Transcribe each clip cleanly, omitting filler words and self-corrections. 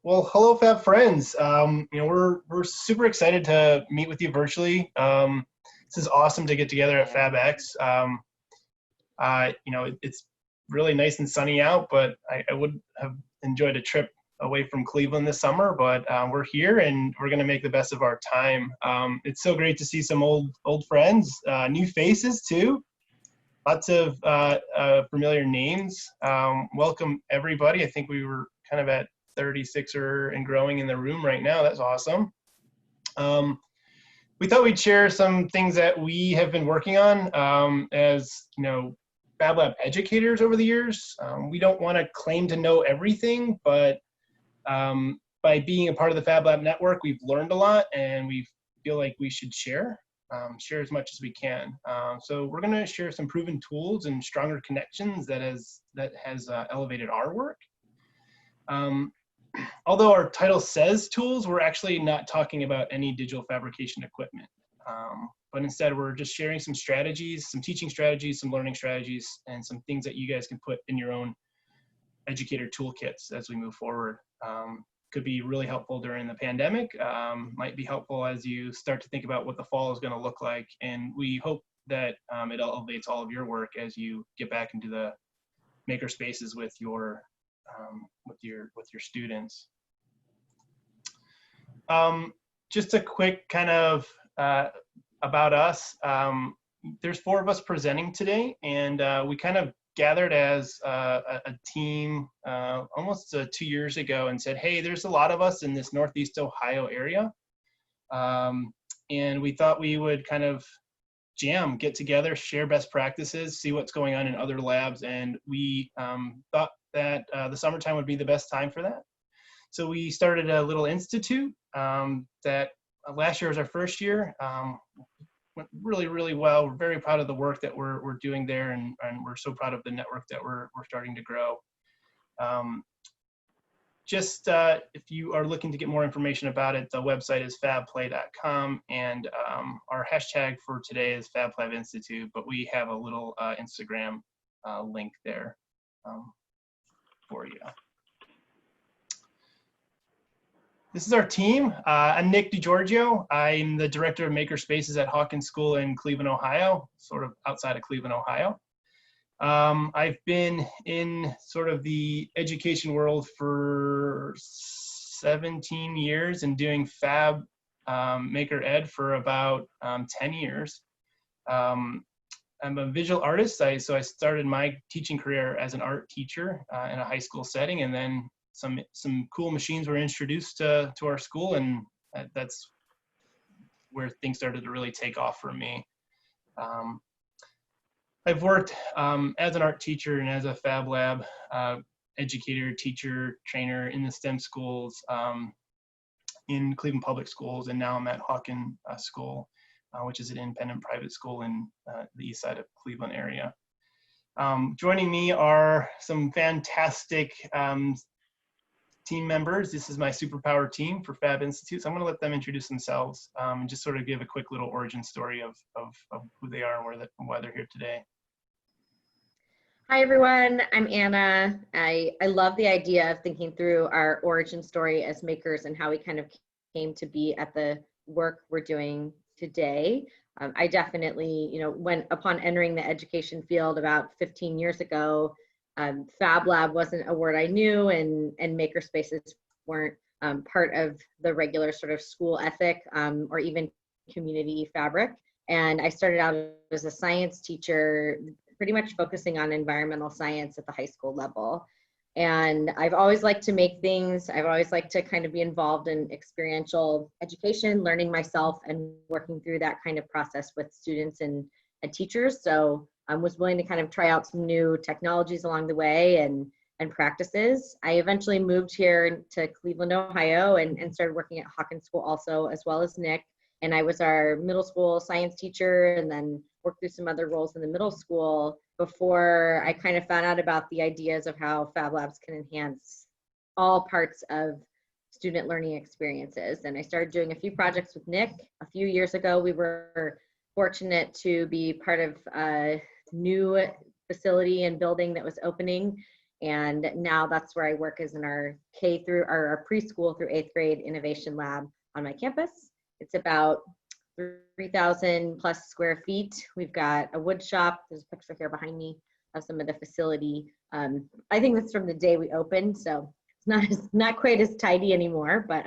Well, hello, Fab friends. We're super excited to meet with you virtually. This is awesome to get together at FabX. It's really nice and sunny out, but I would have enjoyed a trip away from Cleveland this summer. But we're here and we're going to make the best of our time. It's so great to see some old friends, new faces too. Lots of familiar names. Welcome everybody. I think we were kind of at 36 and growing in the room right now. That's awesome. We thought we'd share some things that we have been working on as Fab Lab educators over the years. We don't want to claim to know everything, but by being a part of the Fab Lab network, we've learned a lot, and we feel like we should share as much as we can. So we're going to share some proven tools and stronger connections that has elevated our work. Although our title says tools, we're actually not talking about any digital fabrication equipment. But instead, we're just sharing some strategies, some teaching strategies, some learning strategies, and some things that you guys can put in your own educator toolkits as we move forward. Could be really helpful during the pandemic, might be helpful as you start to think about what the fall is going to look like. And we hope that it elevates all of your work as you get back into the Makerspaces with your students. Just a quick kind of about us. There's 4 of us presenting today, and we kind of gathered as a team almost 2 years ago and said, hey, there's a lot of us in this Northeast Ohio area. And we thought we would kind of get together, share best practices, see what's going on in other labs. And we thought that the summertime would be the best time for that. So we started a little institute that last year was our first year. Went really, really well. We're very proud of the work that we're doing there, and we're so proud of the network that we're starting to grow. If you are looking to get more information about it, the website is fabplay.com, and our hashtag for today is FabLab Institute, but we have a little Instagram link there for you. This is our team. I'm Nick DiGiorgio. I'm the director of Makerspaces at Hawkins School in Cleveland, Ohio, sort of outside of Cleveland, Ohio. I've been in sort of the education world for 17 years and doing Fab Maker Ed for about 10 years. I'm a visual artist, so I started my teaching career as an art teacher in a high school setting, and then some cool machines were introduced to our school, and that's where things started to really take off for me. I've worked as an art teacher and as a Fab Lab educator, teacher, trainer in the STEM schools in Cleveland Public Schools, and now I'm at Hawkins School, which is an independent private school in the east side of Cleveland area. Joining me are some fantastic team members. This is my superpower team for Fab Institute. So I'm going to let them introduce themselves and just sort of give a quick little origin story of who they are and why they're here today. Hi everyone, I'm Anna. I love the idea of thinking through our origin story as makers and how we kind of came to be at the work we're doing today. I definitely, when upon entering the education field about 15 years ago, Fab Lab wasn't a word I knew, and Makerspaces weren't part of the regular sort of school ethic or even community fabric. And I started out as a science teacher, pretty much focusing on environmental science at the high school level. And I've always liked to make things. I've always liked to kind of be involved in experiential education, learning myself and working through that kind of process with students and teachers. So I was willing to kind of try out some new technologies along the way and practices. I eventually moved here to Cleveland, Ohio, and started working at Hawkins School also, as well as Nick. And I was our middle school science teacher, and then worked through some other roles in the middle school before I kind of found out about the ideas of how Fab Labs can enhance all parts of student learning experiences. And I started doing a few projects with Nick. A few years ago, we were fortunate to be part of a new facility and building that was opening And now that's where I work, is in our K through our preschool through 8th grade innovation lab on my campus. It's about 3,000 plus square feet. We've got a wood shop. There's a picture here behind me of some of the facility. I think that's from the day we opened, so it's not quite as tidy anymore, but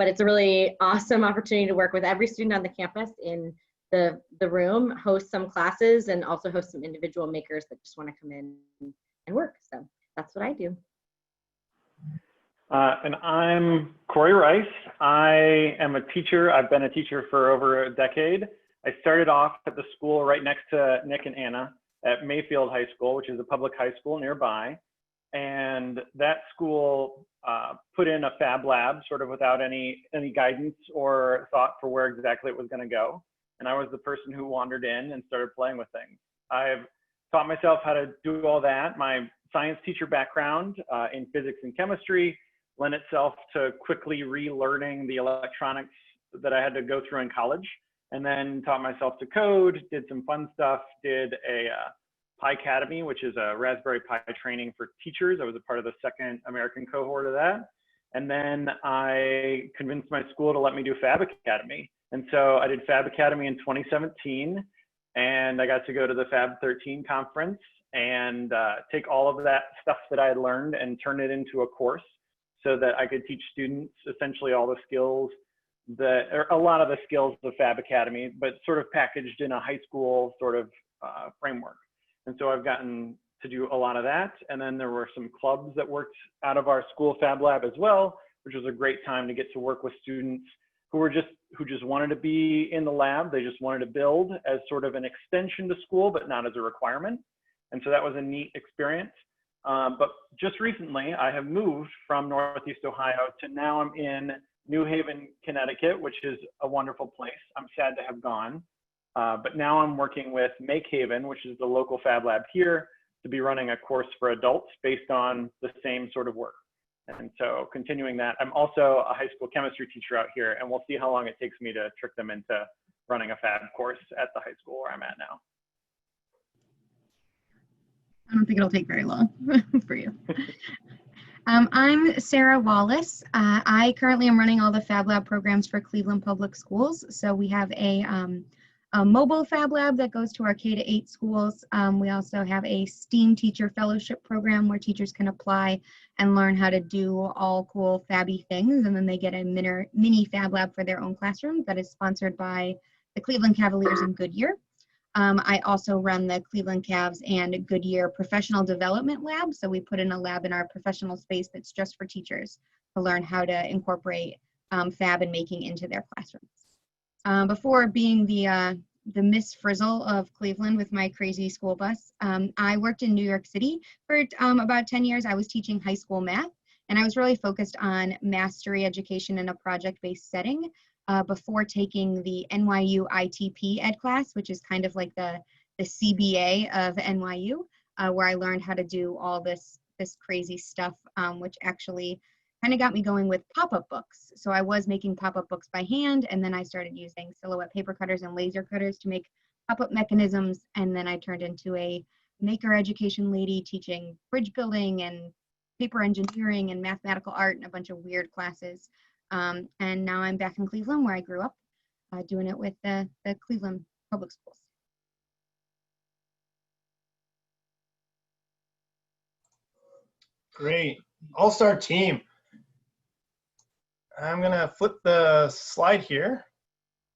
it's a really awesome opportunity to work with every student on the campus in the room, host some classes, and also host some individual makers that just want to come in and work. So that's what I do. And I'm Corey Rice. I am a teacher. I've been a teacher for over a decade. I started off at the school right next to Nick and Anna at Mayfield High School, which is a public high school nearby. And that school put in a Fab Lab sort of without any guidance or thought for where exactly it was going to go. And I was the person who wandered in and started playing with things. I've taught myself how to do all that. My science teacher background in physics and chemistry lent itself to quickly relearning the electronics that I had to go through in college, and then taught myself to code, did some fun stuff, did a Pi Academy, which is a Raspberry Pi training for teachers. I was a part of the second American cohort of that. And then I convinced my school to let me do Fab Academy. And so I did Fab Academy in 2017, and I got to go to the Fab 13 conference and take all of that stuff that I had learned and turn it into a course so that I could teach students essentially all the skills or a lot of the skills of Fab Academy, but sort of packaged in a high school sort of framework. And so I've gotten to do a lot of that. And then there were some clubs that worked out of our school Fab Lab as well, which was a great time to get to work with students who just wanted to be in the lab. They just wanted to build as sort of an extension to school, but not as a requirement. And so that was a neat experience. But just recently, I have moved from Northeast Ohio to now I'm in New Haven, Connecticut, which is a wonderful place. I'm sad to have gone. But now I'm working with Make Haven, which is the local Fab Lab here, to be running a course for adults based on the same sort of work. And so continuing that, I'm also a high school chemistry teacher out here, and we'll see how long it takes me to trick them into running a Fab course at the high school where I'm at now. I don't think it'll take very long for you. I'm Sarah Wallace. I currently am running all the Fab Lab programs for Cleveland Public Schools. So we have a mobile Fab Lab that goes to our K-8 schools. We also have a STEAM Teacher Fellowship program where teachers can apply and learn how to do all cool Fabby things, and then they get a mini Fab Lab for their own classroom that is sponsored by the Cleveland Cavaliers and Goodyear. I also run the Cleveland Cavs and Goodyear Professional Development Lab. So we put in a lab in our professional space that's just for teachers to learn how to incorporate Fab and making into their classrooms. Before being the Miss Frizzle of Cleveland with my crazy school bus, I worked in New York City for about 10 years. I was teaching high school math, and I was really focused on mastery education in a project-based setting. Before taking the NYU ITP ed class, which is kind of like the CBA of NYU, where I learned how to do all this crazy stuff, which actually kind of got me going with pop-up books. So I was making pop-up books by hand, and then I started using silhouette paper cutters and laser cutters to make pop-up mechanisms, and then I turned into a maker education lady teaching bridge building and paper engineering and mathematical art and a bunch of weird classes. And now I'm back in Cleveland where I grew up, doing it with the Cleveland Public Schools. Great. All-star team. I'm going to flip the slide here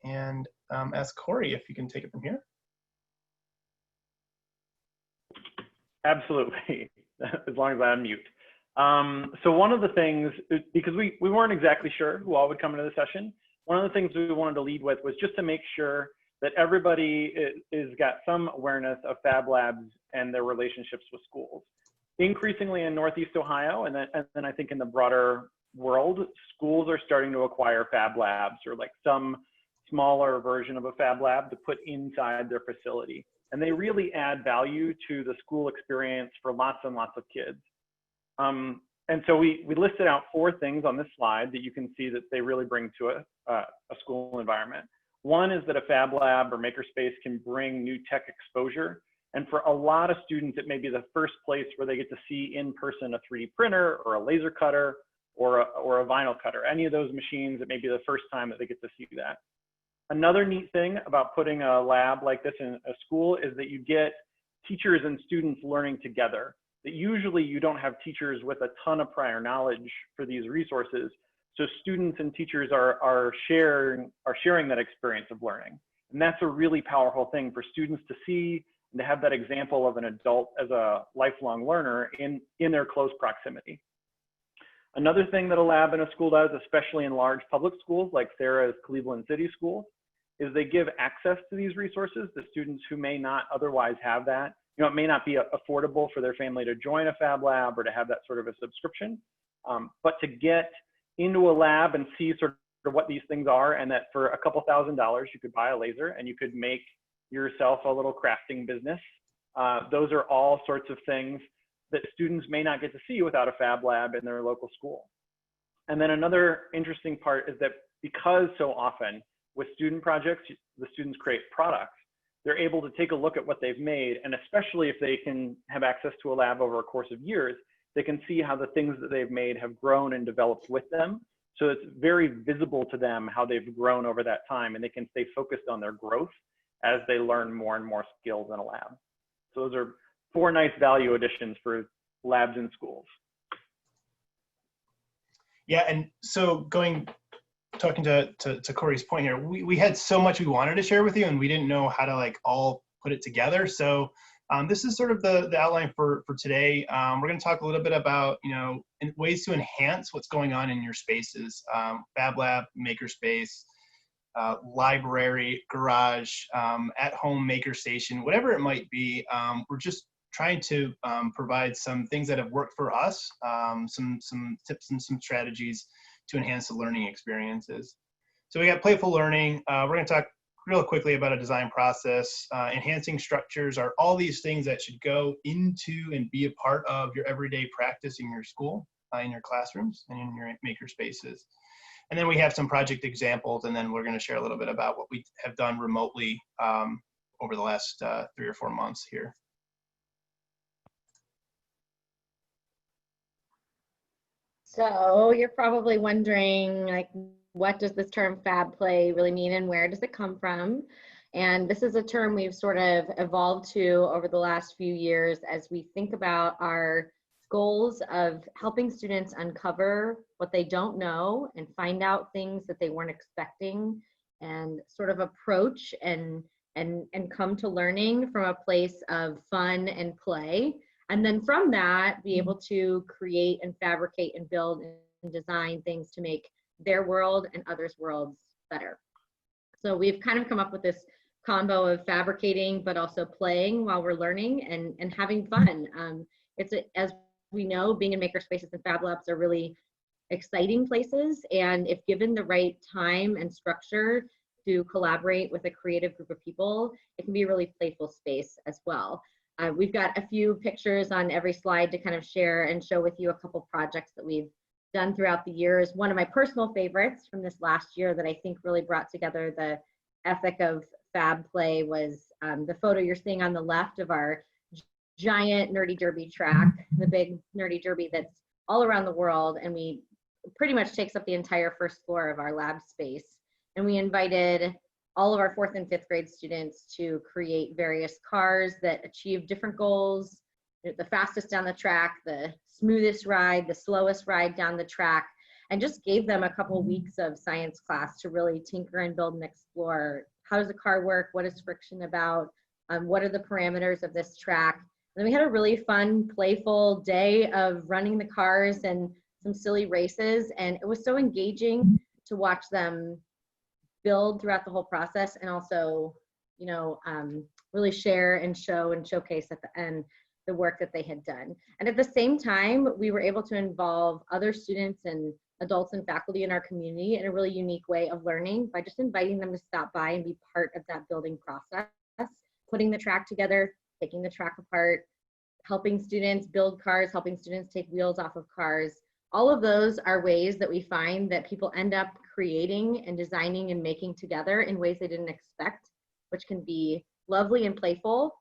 and ask Corey if you can take it from here. Absolutely, as long as I unmute. So one of the things, because we weren't exactly sure who all would come into the session, one of the things we wanted to lead with was just to make sure that everybody is got some awareness of Fab Labs and their relationships with schools. Increasingly in Northeast Ohio, and then I think in the broader world, schools are starting to acquire Fab Labs or like some smaller version of a Fab Lab to put inside their facility. And they really add value to the school experience for lots and lots of kids. And so we listed out 4 things on this slide that you can see that they really bring to a school environment. One is that a Fab Lab or Makerspace can bring new tech exposure And for a lot of students, it may be the first place where they get to see in person a 3D printer or a laser cutter or a vinyl cutter. Any of those machines, it may be the first time that they get to see that. Another neat thing about putting a lab like this in a school is that you get teachers and students learning together. That usually you don't have teachers with a ton of prior knowledge for these resources. So students and teachers are sharing that experience of learning. And that's a really powerful thing for students to see and to have that example of an adult as a lifelong learner in their close proximity. Another thing that a lab in a school does, especially in large public schools like Sarah's Cleveland City Schools, is they give access to these resources to students who may not otherwise have that. You know, it may not be affordable for their family to join a Fab Lab or to have that sort of a subscription, but to get into a lab and see sort of what these things are, and that for a couple $1,000s you could buy a laser and you could make yourself a little crafting business. Those are all sorts of things that students may not get to see without a Fab Lab in their local school. And then another interesting part is that because so often with student projects, the students create products, they're able to take a look at what they've made, and especially if they can have access to a lab over a course of years, they can see how the things that they've made have grown and developed with them. So it's very visible to them how they've grown over that time, and they can stay focused on their growth as they learn more and more skills in a lab. So those are 4 nice value additions for labs in schools. Yeah, and so talking to Corey's point here, we had so much we wanted to share with you, and we didn't know how to like all put it together. So this is sort of the outline for today. We're going to talk a little bit about, you know, ways to enhance what's going on in your spaces, Fab Lab, Makerspace, library, garage, at-home maker station, whatever it might be. We're just trying to provide some things that have worked for us, some tips and some strategies to enhance the learning experiences. So we got Playful Learning. We're going to talk real quickly about a design process. Enhancing structures are all these things that should go into and be a part of your everyday practice in your school, in your classrooms, and in your maker spaces. And then we have some project examples, and then we're going to share a little bit about what we have done remotely over the last 3 or 4 months here. So you're probably wondering, like, what does this term Fab Play really mean, and where does it come from? And this is a term we've sort of evolved to over the last few years as we think about our goals of helping students uncover what they don't know and find out things that they weren't expecting, and sort of approach and come to learning from a place of fun and play. And then from that, be able to create and fabricate and build and design things to make their world and others' worlds better. So we've kind of come up with this combo of fabricating, but also playing while we're learning and having fun. As we know, being in Makerspaces and Fab Labs are really exciting places. And if given the right time and structure to collaborate with a creative group of people, it can be a really playful space as well. We've got a few pictures on every slide to kind of share and show with you a couple projects that we've done throughout the years. One of my personal favorites from this last year that I think really brought together the ethic of Fab Play was the photo you're seeing on the left of our giant Nerdy Derby track, the big Nerdy Derby that's all around the world, and we pretty much takes up the entire first floor of our lab space. And we invited all of our 4th and 5th grade students to create various cars that achieve different goals, the fastest down the track, the smoothest ride, the slowest ride down the track, and just gave them a couple weeks of science class to really tinker and build and explore. How does a car work? What is friction about? What are the parameters of this track? And then we had a really fun, playful day of running the cars and some silly races, and it was so engaging to watch them build throughout the whole process, and also, you know, really share and show and showcase at the end the work that they had done. And at the same time, we were able to involve other students and adults and faculty in our community in a really unique way of learning by just inviting them to stop by and be part of that building process, putting the track together, taking the track apart, helping students build cars, helping students take wheels off of cars. All of those are ways that we find that people end up creating and designing and making together in ways they didn't expect, which can be lovely and playful,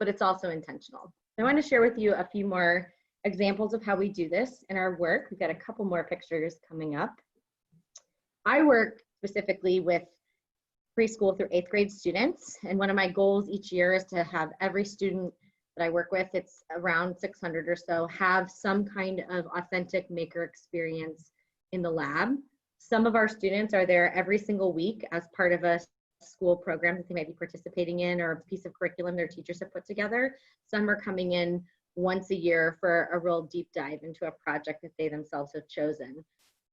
but it's also intentional. I want to share with you a few more examples of how we do this in our work. We've got a couple more pictures coming up. I work specifically with preschool through 8th grade students, and one of my goals each year is to have every student that I work with, it's around 600 or so, have some kind of authentic maker experience in the lab. Some of our students are there every single week as part of a school program that they might be participating in, or a piece of curriculum their teachers have put together. Some are coming in once a year for a real deep dive into a project that they themselves have chosen.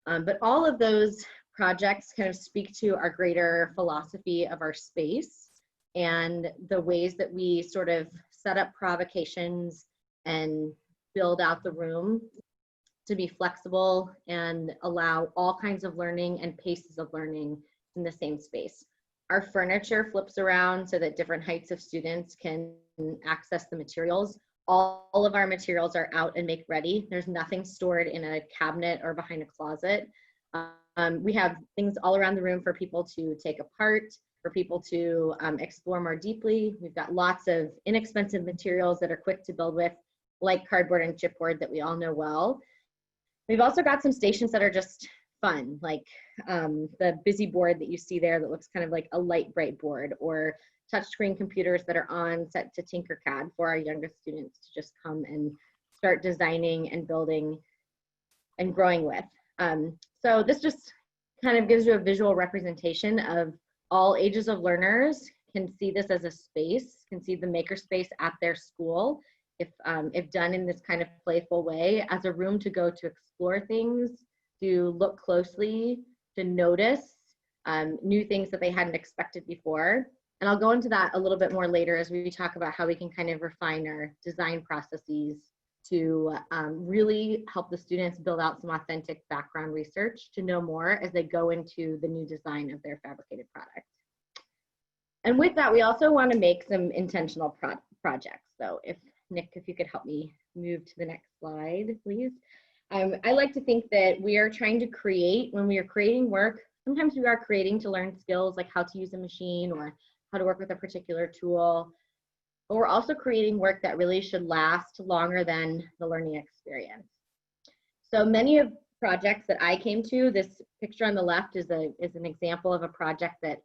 But all of those projects kind of speak to our greater philosophy of our space and the ways that we sort of set up provocations and build out the room to be flexible and allow all kinds of learning and paces of learning in the same space. Our furniture flips around so that different heights of students can access the materials. All of our materials are out and make ready. There's nothing stored in a cabinet or behind a closet. We have things all around the room for people to take apart, for people to explore more deeply. We've got lots of inexpensive materials that are quick to build with, like cardboard and chipboard that we all know well. We've also got some stations that are just fun, like the busy board that you see there that looks kind of like a light bright board, or touchscreen computers that are on set to Tinkercad for our youngest students to just come and start designing and building and growing with. So this just kind of gives you a visual representation of all ages of learners can see this as a space, can see the makerspace at their school, if done in this kind of playful way, as a room to go to explore things, to look closely, to notice new things that they hadn't expected before. And I'll go into that a little bit more later as we talk about how we can kind of refine our design processes to really help the students build out some authentic background research to know more as they go into the new design of their fabricated product. And with that, we also want to make some intentional projects. So if Nick, if you could help me move to the next slide, please. I like to think that we are trying to create, when we are creating work, sometimes we are creating to learn skills like how to use a machine or how to work with a particular tool, but we're also creating work that really should last longer than the learning experience. So many of projects that I came to, this picture on the left is an example of a project that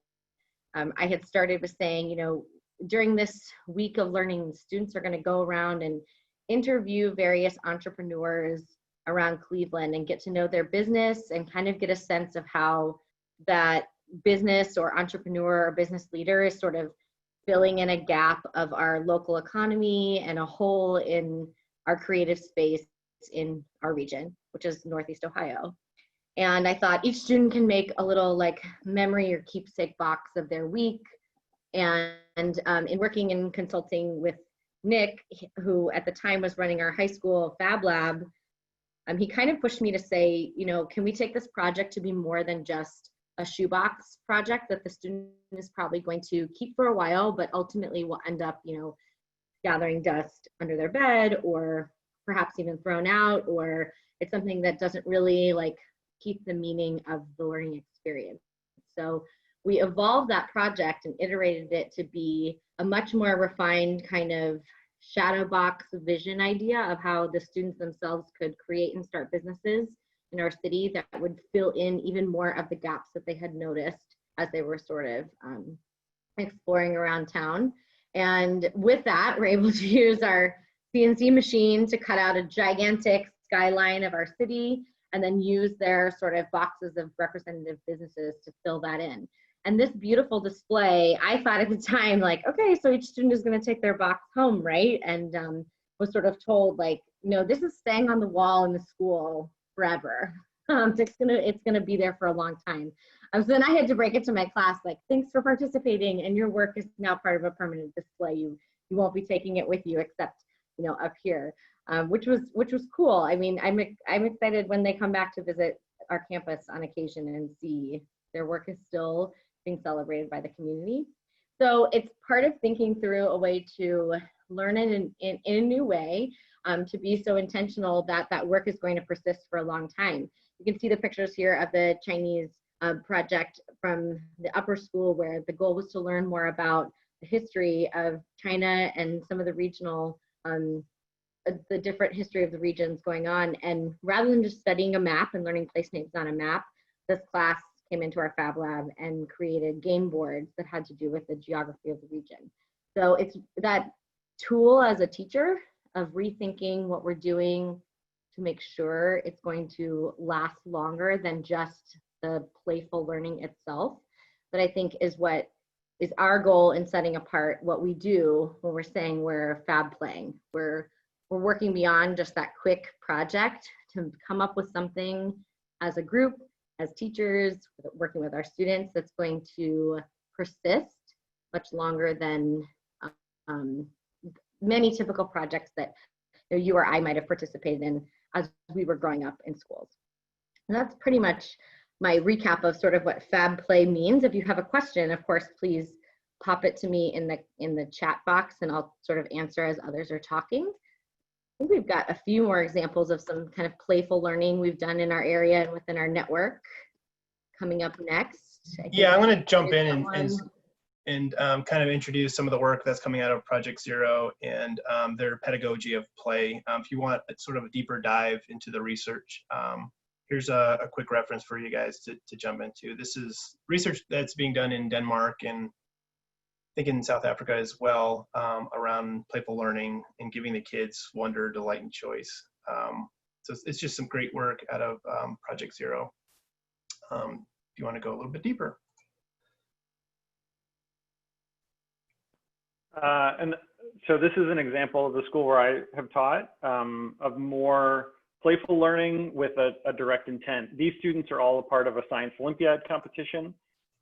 I had started with saying, you know, during this week of learning, students are going to go around and interview various entrepreneurs around Cleveland and get to know their business and kind of get a sense of how that business or entrepreneur or business leader is sort of filling in a gap of our local economy and a hole in our creative space in our region, which is Northeast Ohio. And I thought each student can make a little like memory or keepsake box of their week. And in working and consulting with Nick, who at the time was running our high school Fab Lab, he kind of pushed me to say, you know, can we take this project to be more than just a shoebox project that the student is probably going to keep for a while, but ultimately will end up, you know, gathering dust under their bed or perhaps even thrown out, or it's something that doesn't really like keep the meaning of the learning experience. So we evolved that project and iterated it to be a much more refined kind of shadow box vision idea of how the students themselves could create and start businesses in our city that would fill in even more of the gaps that they had noticed as they were sort of exploring around town. And with that, we're able to use our CNC machine to cut out a gigantic skyline of our city and then use their sort of boxes of representative businesses to fill that in. And this beautiful display, I thought at the time, like, okay, so each student is going to take their box home, right? And was sort of told, like, no, this is staying on the wall in the school forever. It's gonna be there for a long time. So then I had to break it to my class, like, thanks for participating, and your work is now part of a permanent display. You won't be taking it with you, except, you know, up here, which was cool. I mean, I'm excited when they come back to visit our campus on occasion and see their work is still being celebrated by the community. So it's part of thinking through a way to learn it in a new way, to be so intentional that that work is going to persist for a long time. You can see the pictures here of the Chinese project from the upper school, where the goal was to learn more about history of China and some of the regional, the different history of the regions going on. And rather than just studying a map and learning place names on a map, this class came into our Fab Lab and created game boards that had to do with the geography of the region. So it's that tool as a teacher of rethinking what we're doing to make sure it's going to last longer than just the playful learning itself, that I think is what is our goal in setting apart what we do when we're saying we're fab playing. We're working beyond just that quick project to come up with something as a group, as teachers, working with our students, that's going to persist much longer than many typical projects that you or I might have participated in as we were growing up in schools. And that's pretty much my recap of sort of what Fab Play means. If you have a question, of course, please pop it to me in the chat box and I'll sort of answer as others are talking. I think we've got a few more examples of some kind of playful learning we've done in our area and within our network coming up next. Yeah, I'm going to jump in and kind of introduce some of the work that's coming out of Project Zero and their pedagogy of play. If you want sort of a deeper dive into the research, here's a quick reference for you guys to jump into. This is research that's being done in Denmark and I think in South Africa as well, around playful learning and giving the kids wonder, delight, and choice. So it's just some great work out of Project Zero. If you want to go a little bit deeper. And so this is an example of the school where I have taught of more playful learning with a direct intent. These students are all a part of a science Olympiad competition,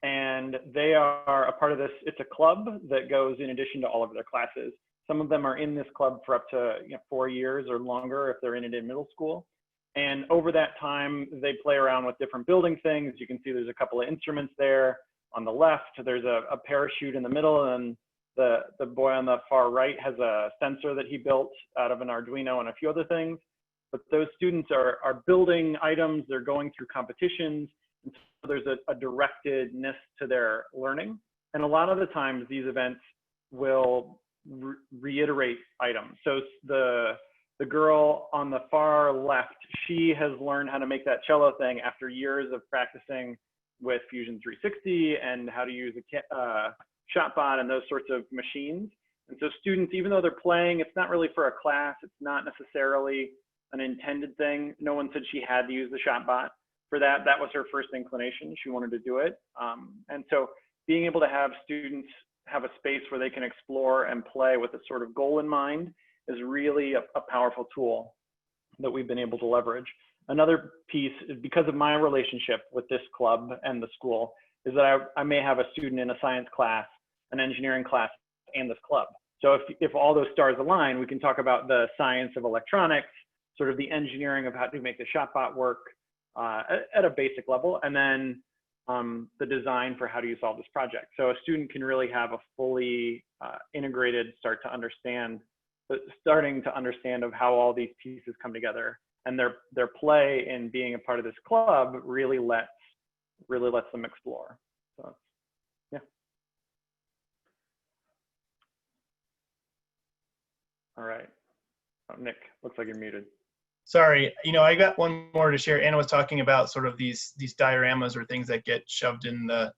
and they are a part of this. It's a club that goes in addition to all of their classes. Some of them are in this club for up to 4 years or longer if they're in it in middle school. And over that time, they play around with different building things. You can see there's a couple of instruments there. On the left, there's a parachute in the middle, and the boy on the far right has a sensor that he built out of an Arduino and a few other things. But those students are building items, they're going through competitions, and so there's a directedness to their learning. And a lot of the times these events will reiterate items. So the girl on the far left, she has learned how to make that cello thing after years of practicing with Fusion 360 and how to use a shotbot and those sorts of machines. And so students, even though they're playing, it's not really for a class, it's not necessarily an intended thing. No one said she had to use the shotbot for that. That was her first inclination. She wanted to do it. And so being able to have students have a space where they can explore and play with a sort of goal in mind is really a powerful tool that we've been able to leverage. Another piece is because of my relationship with this club and the school is that I may have a student in a science class, an engineering class, and this club. So if all those stars align, we can talk about the science of electronics, sort of the engineering of how to make the shotbot work at a basic level, and then the design for how do you solve this project. So a student can really have a fully integrated starting to understand of how all these pieces come together, and their play in being a part of this club really lets them explore. So yeah. All right. Oh, Nick, looks like you're muted. Sorry, I got one more to share. Anna was talking about sort of these dioramas or things that get shoved in the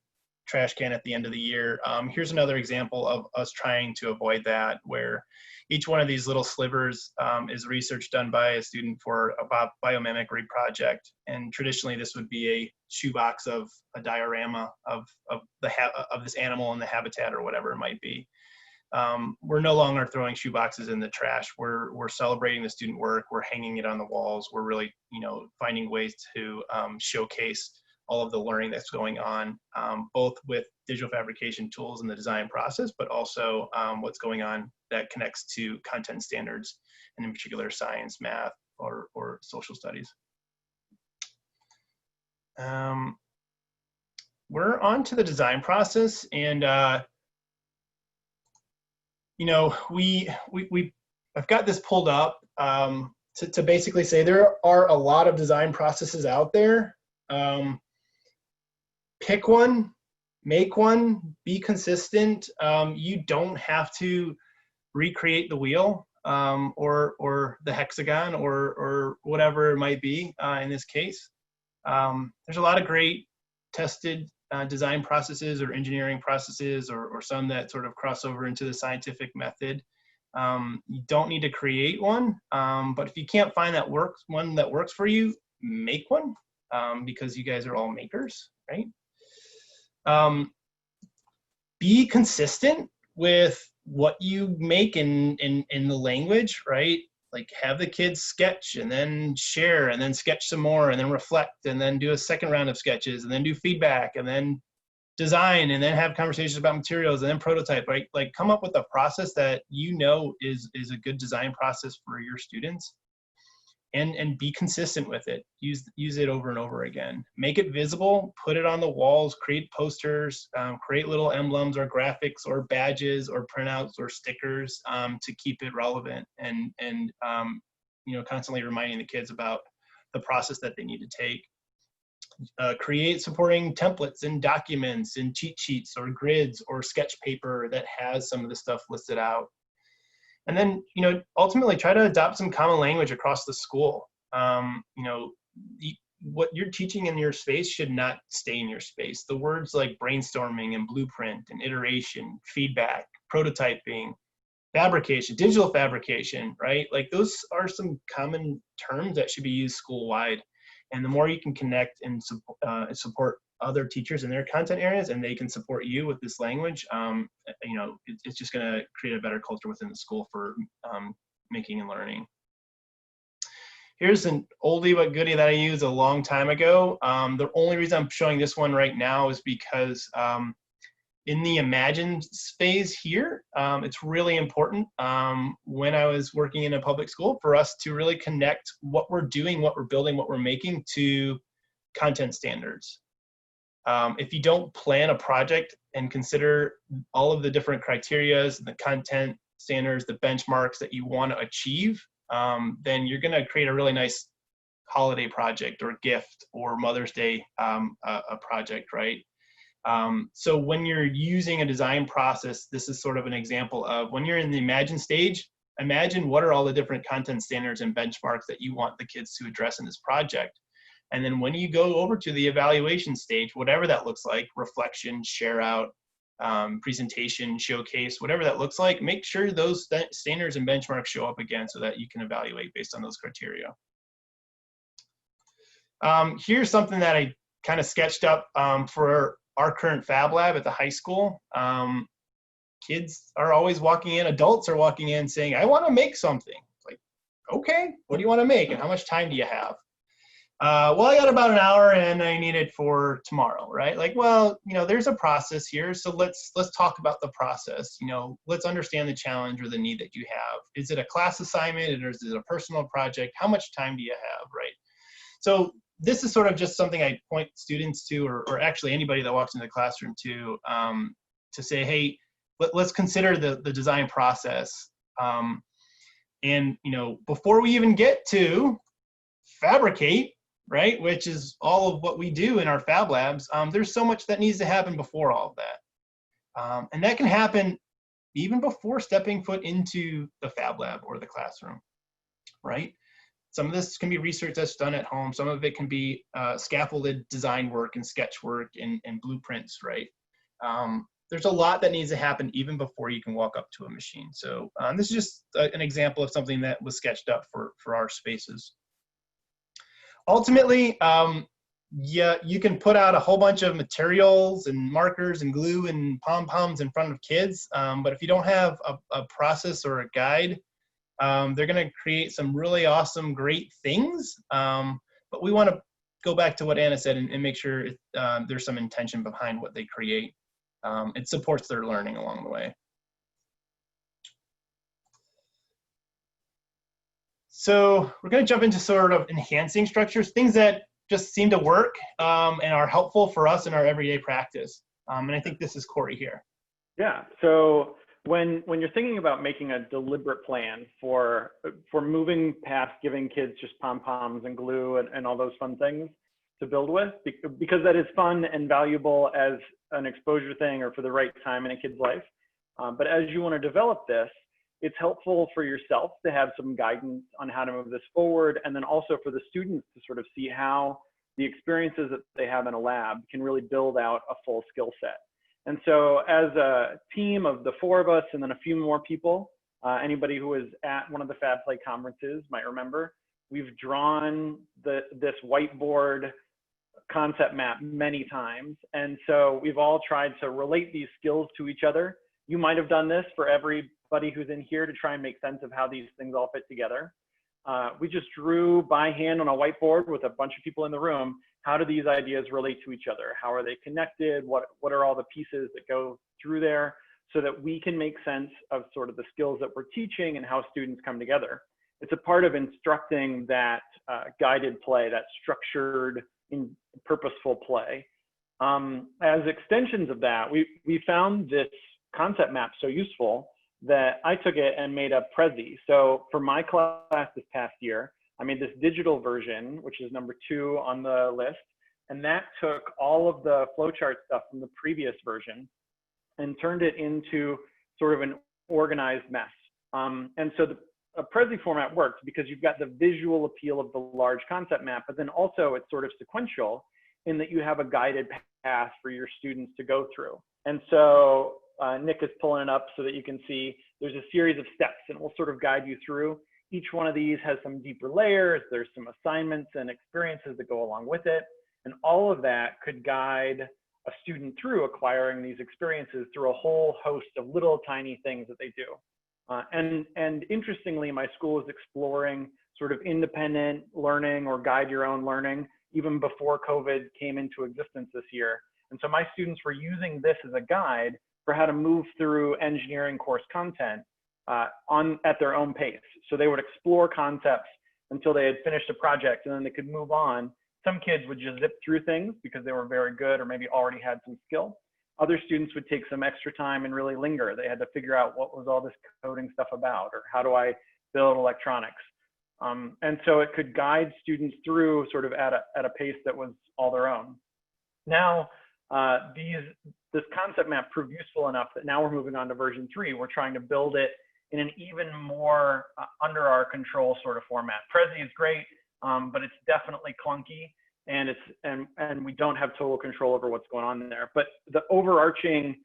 trash can at the end of the year. Here's another example of us trying to avoid that, where each one of these little slivers is research done by a student for a biomimicry project. And traditionally, this would be a shoebox of a diorama of this animal in the habitat or whatever it might be. We're no longer throwing shoeboxes in the trash. We're celebrating the student work. We're hanging it on the walls. We're really, finding ways to showcase all of the learning that's going on, both with digital fabrication tools in the design process, but also what's going on that connects to content standards, and in particular science, math, or social studies. We're on to the design process, and I've got this pulled up to basically say there are a lot of design processes out there. Pick one, make one, be consistent. You don't have to recreate the wheel or the hexagon or whatever it might be in this case. There's a lot of great tested design processes or engineering processes or some that sort of cross over into the scientific method. You don't need to create one, but if you can't find one that works for you, make one because you guys are all makers, right? Be consistent with what you make in the language, right? Like have the kids sketch and then share and then sketch some more and then reflect and then do a second round of sketches and then do feedback and then design and then have conversations about materials and then prototype, right? Like come up with a process that you know is a good design process for your students and be consistent with it. Use it over and over again. Make it visible, put it on the walls, create posters, create little emblems or graphics or badges or printouts or stickers to keep it relevant and you know, constantly reminding the kids about the process that they need to take. Create supporting templates and documents and cheat sheets or grids or sketch paper that has some of the stuff listed out. And then, you know, ultimately try to adopt some common language across the school. You know, what you're teaching in your space should not stay in your space. The words like brainstorming and blueprint and iteration, feedback, prototyping, fabrication, digital fabrication, right? Like those are some common terms that should be used school-wide. And the more you can connect and support other teachers in their content areas and they can support you with this language, you know, it's just going to create a better culture within the school for making and learning. Here's an oldie but goodie that I used a long time ago. The only reason I'm showing this one right now is because in the imagine phase here, it's really important when I was working in a public school for us to really connect what we're doing, what we're building, what we're making to content standards. If you don't plan a project and consider all of the different criterias, the content standards, the benchmarks that you want to achieve, then you're going to create a really nice holiday project or gift or Mother's Day a project, right? So when you're using a design process, this is sort of an example of when you're in the imagine stage, imagine what are all the different content standards and benchmarks that you want the kids to address in this project. And then when you go over to the evaluation stage, whatever that looks like, reflection, share out, presentation, showcase, whatever that looks like, make sure those standards and benchmarks show up again so that you can evaluate based on those criteria. Here's something that I kind of sketched up for our current Fab Lab at the high school. Kids are always walking in, adults are walking in saying, I want to make something. Like, okay, what do you want to make and how much time do you have? Well, I got about an hour and I need it for tomorrow, right? Like, well, you know, there's a process here. So let's talk about the process. You know, let's understand the challenge or the need that you have. Is it a class assignment or is it a personal project? How much time do you have, right? So this is sort of just something I point students to, or actually anybody that walks into the classroom to say, hey, let's consider the design process. And, you know, before we even get to fabricate, right, which is all of what we do in our Fab Labs, there's so much that needs to happen before all of that. And that can happen even before stepping foot into the Fab Lab or the classroom, right? Some of this can be research that's done at home. Some of it can be scaffolded design work and sketch work and blueprints, right? There's a lot that needs to happen even before you can walk up to a machine. So this is just an example of something that was sketched up for our spaces. Ultimately, yeah, you can put out a whole bunch of materials and markers and glue and pom-poms in front of kids, but if you don't have a process or a guide, they're going to create some really awesome, great things, but we want to go back to what Anna said and make sure there's some intention behind what they create. It supports their learning along the way. So we're going to jump into sort of enhancing structures, things that just seem to work and are helpful for us in our everyday practice. And I think this is Corey here. Yeah, so when you're thinking about making a deliberate plan for moving past giving kids just pom-poms and glue and all those fun things, to build with, because that is fun and valuable as an exposure thing or for the right time in a kid's life. But as you want to develop this, it's helpful for yourself to have some guidance on how to move this forward, and then also for the students to sort of see how the experiences that they have in a lab can really build out a full skill set. And so as a team of the 4 of us and then a few more people, anybody who was at one of the Fab Play conferences might remember, we've drawn this whiteboard concept map many times. And so we've all tried to relate these skills to each other. You might have done this for everybody who's in here to try and make sense of how these things all fit together. We just drew by hand on a whiteboard with a bunch of people in the room. How do these ideas relate to each other? How are they connected? What are all the pieces that go through there, so that we can make sense of sort of the skills that we're teaching and how students come together. It's a part of instructing that guided play, that structured, purposeful play. As extensions of that, we found this concept map so useful that I took it and made a Prezi. So for my class this past year, I made this digital version, which is number 2 on the list. And that took all of the flowchart stuff from the previous version and turned it into sort of an organized mess. And so a Prezi format works because you've got the visual appeal of the large concept map, but then also it's sort of sequential in that you have a guided path for your students to go through. And so Nick is pulling it up so that you can see there's a series of steps, and we'll sort of guide you through. Each one of these has some deeper layers. There's some assignments and experiences that go along with it. And all of that could guide a student through acquiring these experiences through a whole host of little tiny things that they do. And interestingly, my school is exploring sort of independent learning or guide your own learning even before COVID came into existence this year. And so my students were using this as a guide for how to move through engineering course content at their own pace. So they would explore concepts until they had finished a project, and then they could move on. Some kids would just zip through things because they were very good or maybe already had some skill. Other students would take some extra time and really linger. They had to figure out what was all this coding stuff about, or how do I build electronics? And so it could guide students through sort of at a pace that was all their own. Now, this concept map proved useful enough that now we're moving on to version 3. We're trying to build it in an even more under our control sort of format. Prezi is great, but it's definitely clunky, and we don't have total control over what's going on there. But the overarching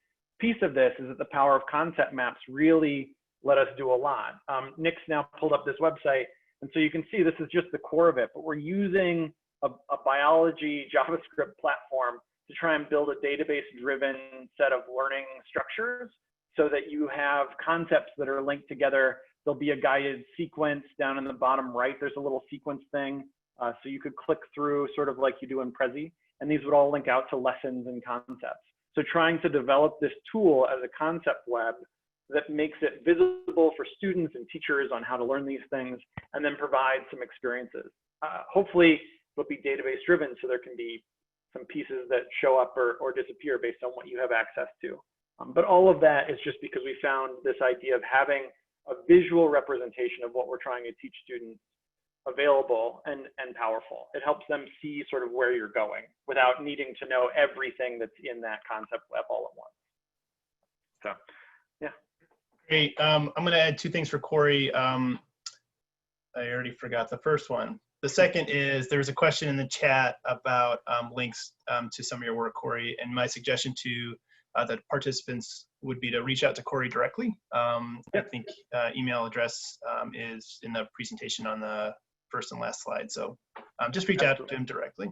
piece of this is that the power of concept maps really let us do a lot. Nick's now pulled up this website, and so you can see this is just the core of it, but we're using a biology JavaScript platform to try and build a database-driven set of learning structures so that you have concepts that are linked together. There'll be a guided sequence down in the bottom right. There's a little sequence thing. So you could click through sort of like you do in Prezi, and these would all link out to lessons and concepts. So trying to develop this tool as a concept web that makes it visible for students and teachers on how to learn these things, and then provide some experiences. Hopefully it'll be database driven, so there can be some pieces that show up or disappear based on what you have access to. But all of that is just because we found this idea of having a visual representation of what we're trying to teach students available and powerful. It helps them see sort of where you're going without needing to know everything that's in that concept web all at once. So, yeah. Great. I'm going to add 2 things for Corey. I already forgot the first one. The second is there's a question in the chat about links to some of your work, Corey, and my suggestion to the participants would be to reach out to Corey directly. I think email address is in the presentation on the first and last slide, so just reach out to him directly.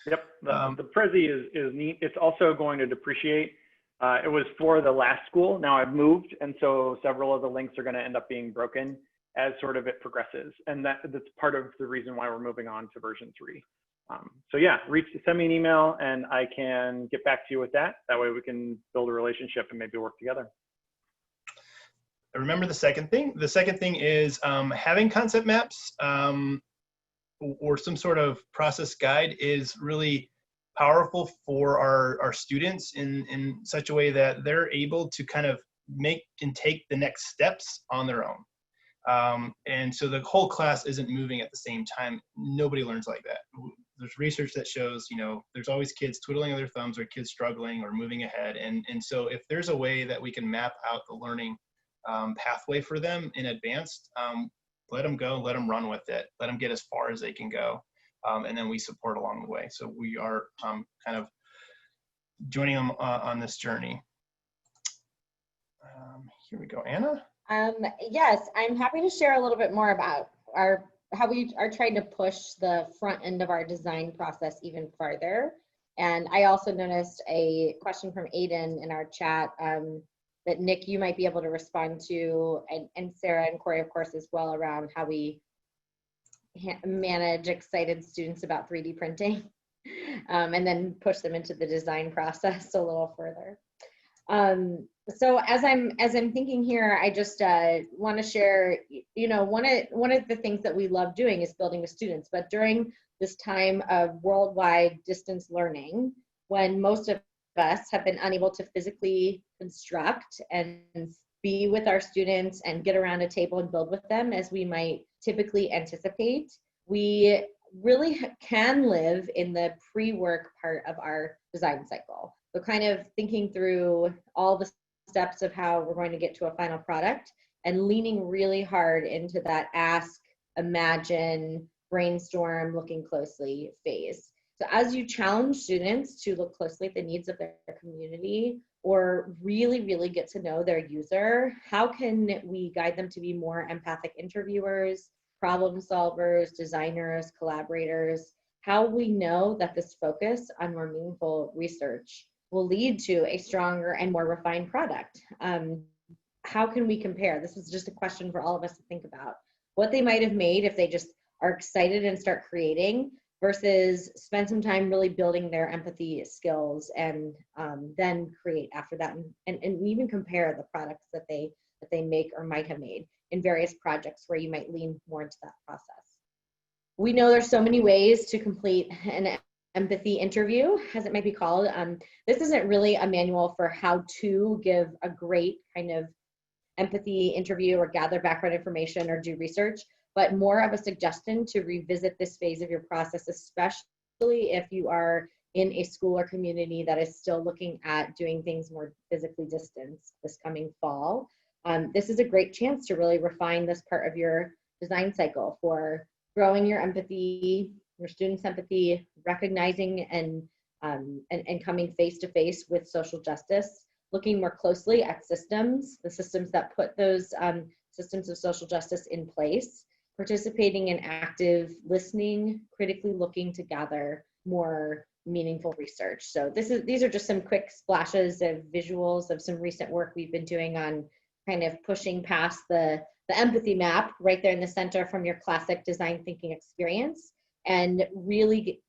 Yep, the Prezi is neat. It's also going to depreciate. It was for the last school. Now I've moved, and so several of the links are going to end up being broken as sort of it progresses. And that's part of the reason why we're moving on to version 3. So yeah, send me an email and I can get back to you with that. That way we can build a relationship and maybe work together. Remember the second thing? The second thing is having concept maps or some sort of process guide is really powerful for our students in such a way that they're able to kind of make and take the next steps on their own. And so the whole class isn't moving at the same time. Nobody learns like that. there's research that shows, there's always kids twiddling their thumbs or kids struggling or moving ahead. And so if there's a way that we can map out the learning pathway for them in advance, let them go, let them run with it, let them get as far as they can go. And then we support along the way. So we are kind of joining them on this journey. Here we go, Anna. Yes, I'm happy to share a little bit more about how we are trying to push the front end of our design process even farther. And I also noticed a question from Aiden in our chat that Nick, you might be able to respond to, and Sarah and Corey, of course, as well, around how we manage excited students about 3D printing and then push them into the design process a little further. So as I'm thinking here, I just want to share, one of the things that we love doing is building with students, but during this time of worldwide distance learning, when most of us have been unable to physically construct and be with our students and get around a table and build with them as we might typically anticipate, we really can live in the pre-work part of our design cycle. So kind of thinking through all the steps of how we're going to get to a final product and leaning really hard into that ask, imagine, brainstorm, looking closely phase. So as you challenge students to look closely at the needs of their community or really, really get to know their user, how can we guide them to be more empathic interviewers, problem solvers, designers, collaborators? How we know that this focus on more meaningful research will lead to a stronger and more refined product. How can we compare? This is just a question for all of us to think about. What they might have made if they just are excited and start creating versus spend some time really building their empathy skills and then create after that and even compare the products that they make or might have made in various projects where you might lean more into that process. We know there's so many ways to complete an empathy interview, as it might be called. This isn't really a manual for how to give a great kind of empathy interview or gather background information or do research, but more of a suggestion to revisit this phase of your process, especially if you are in a school or community that is still looking at doing things more physically distanced this coming fall. This is a great chance to really refine this part of your design cycle for growing your empathy, your students' empathy, recognizing and coming face to face with social justice, looking more closely at systems, the systems that put those systems of social justice in place, participating in active listening, critically looking to gather more meaningful research. So these are just some quick splashes of visuals of some recent work we've been doing on kind of pushing past the empathy map right there in the center from your classic design thinking experience and really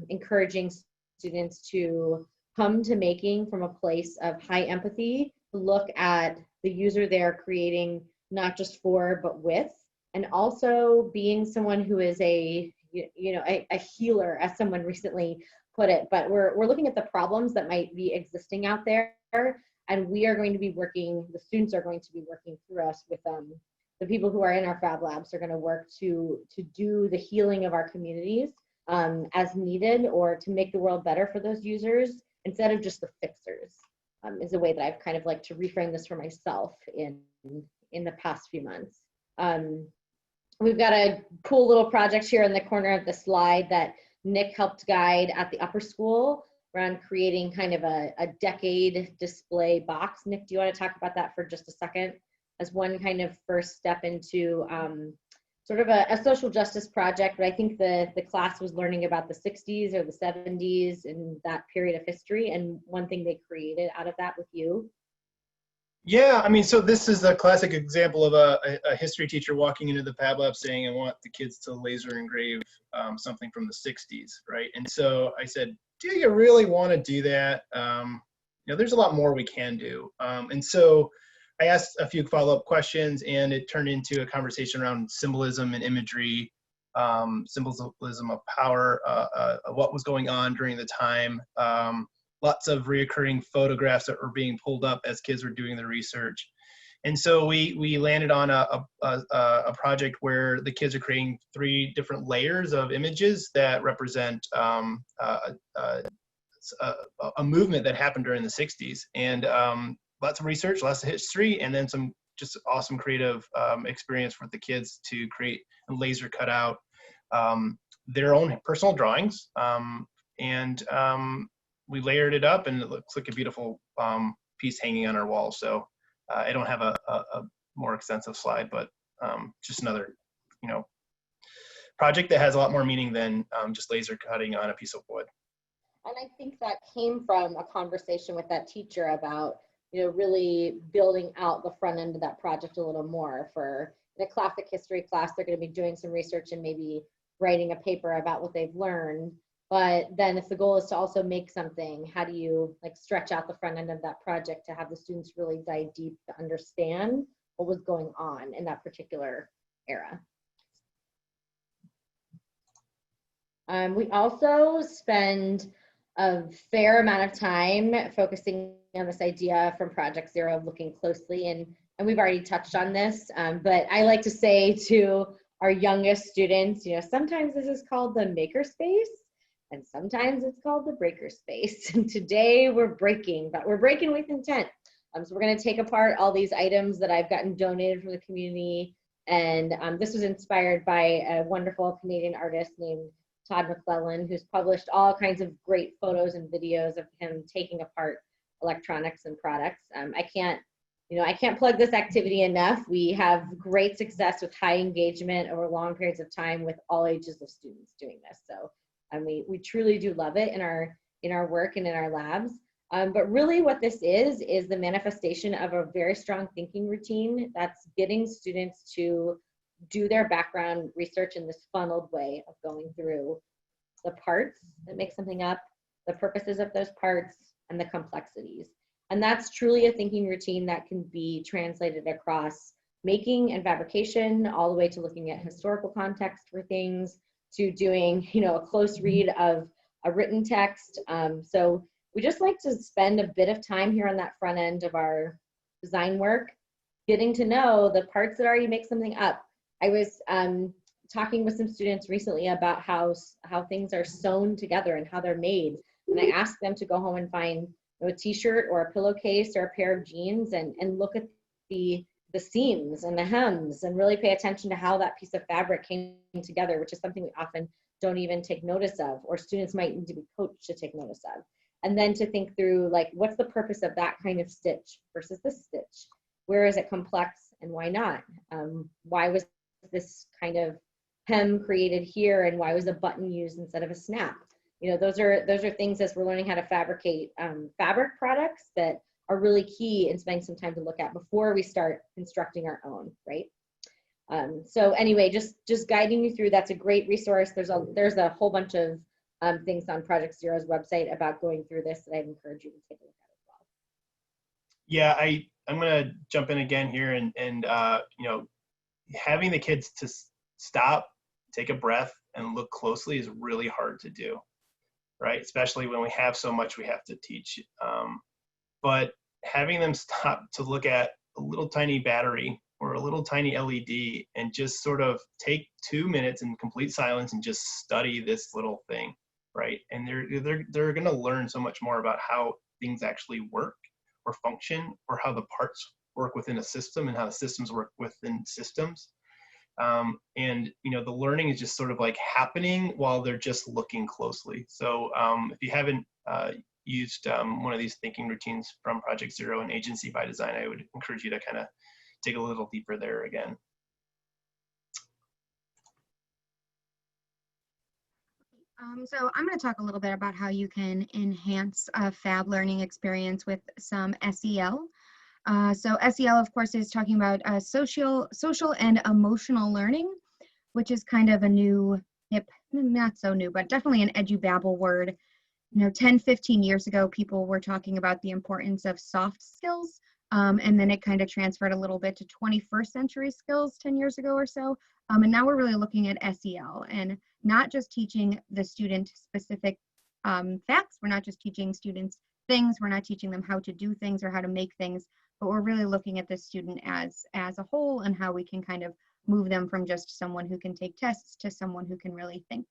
encouraging students to come to making from a place of high empathy, look at the user they're creating, not just for, but with, and also being someone who is a healer, as someone recently put it, but we're looking at the problems that might be existing out there, and we are going to be working, the students are going to be working through us with the people who are in our Fab Labs are going to work to do the healing of our communities as needed, or to make the world better for those users instead of just the fixers, is a way that I've kind of like to reframe this for myself in the past few months. We've got a cool little project here in the corner of the slide that Nick helped guide at the upper school around creating kind of a decade display box. Nick, do you want to talk about that for just a second as one kind of first step into sort of a social justice project? But I think the class was learning about the 60s or the 70s and that period of history, and one thing they created out of that with you. Yeah, I mean, so this is a classic example of a history teacher walking into the Fab Lab saying, I want the kids to laser engrave something from the 60s, right? And so I said, do you really want to do that? There's a lot more we can do. And so I asked a few follow-up questions, and it turned into a conversation around symbolism and imagery, symbolism of power, what was going on during the time. Lots of reoccurring photographs that were being pulled up as kids were doing the research. And so we landed on a project where the kids are creating 3 different layers of images that represent a movement that happened during the 60s. And lots of research, lots of history, and then some just awesome creative experience for the kids to create and laser cut out their own personal drawings. We layered it up, and it looks like a beautiful piece hanging on our wall. So I don't have a more extensive slide, but just another, project that has a lot more meaning than just laser cutting on a piece of wood. And I think that came from a conversation with that teacher about, really building out the front end of that project a little more. For in a classic history class, they're going to be doing some research and maybe writing a paper about what they've learned. But then if the goal is to also make something, how do you stretch out the front end of that project to have the students really dive deep to understand what was going on in that particular era? We also spend a fair amount of time focusing on this idea from Project Zero of looking closely, and we've already touched on this, but I like to say to our youngest students, sometimes this is called the Makerspace, and sometimes it's called the breaker space. And today we're breaking, but we're breaking with intent. So we're going to take apart all these items that I've gotten donated from the community, and this was inspired by a wonderful Canadian artist named Todd McClellan, who's published all kinds of great photos and videos of him taking apart electronics and products. I can't plug this activity enough. We have great success with high engagement over long periods of time with all ages of students doing this. So we truly do love it in our work and in our labs. But really what this is the manifestation of a very strong thinking routine that's getting students to do their background research in this funneled way of going through the parts that make something up, the purposes of those parts, and the complexities. And that's truly a thinking routine that can be translated across making and fabrication, all the way to looking at historical context for things, to doing a close read of a written text. So we just like to spend a bit of time here on that front end of our design work, getting to know the parts that already make something up. I was talking with some students recently about how things are sewn together and how they're made. And I asked them to go home and find a t-shirt or a pillowcase or a pair of jeans and look at the seams and the hems and really pay attention to how that piece of fabric came together, which is something we often don't even take notice of, or students might need to be coached to take notice of. And then to think through, what's the purpose of that kind of stitch versus this stitch? Where is it complex and why not? Why was this kind of hem created here, and why was a button used instead of a snap? Those are things as we're learning how to fabricate fabric products that are really key in spending some time to look at before we start constructing our own, right? So anyway, just guiding you through, that's a great resource. There's a whole bunch of things on Project Zero's website about going through this that I'd encourage you to take a look at as well. Yeah, I'm gonna jump in again here, and having the kids to stop, take a breath, and look closely is really hard to do, right? Especially when we have so much we have to teach. But having them stop to look at a little tiny battery or a little tiny LED and just sort of take 2 minutes in complete silence and just study this little thing, right? And they're going to learn so much more about how things actually work or function, or how the parts work within a system and how the systems work within systems. And the learning is just sort of happening while they're just looking closely. So if you haven't used one of these thinking routines from Project Zero and Agency by Design, I would encourage you to kind of dig a little deeper there again. So I'm going to talk a little bit about how you can enhance a fab learning experience with some SEL. So SEL, of course, is talking about social and emotional learning, which is kind of a new, hip, not so new, but definitely an edubabble word. 10, 15 years ago, people were talking about the importance of soft skills, and then it kind of transferred a little bit to 21st century skills 10 years ago or so. And now we're really looking at SEL and not just teaching the student specific facts. We're not just teaching students things. We're not teaching them how to do things or how to make things, but we're really looking at this student as a whole and how we can kind of move them from just someone who can take tests to someone who can really think.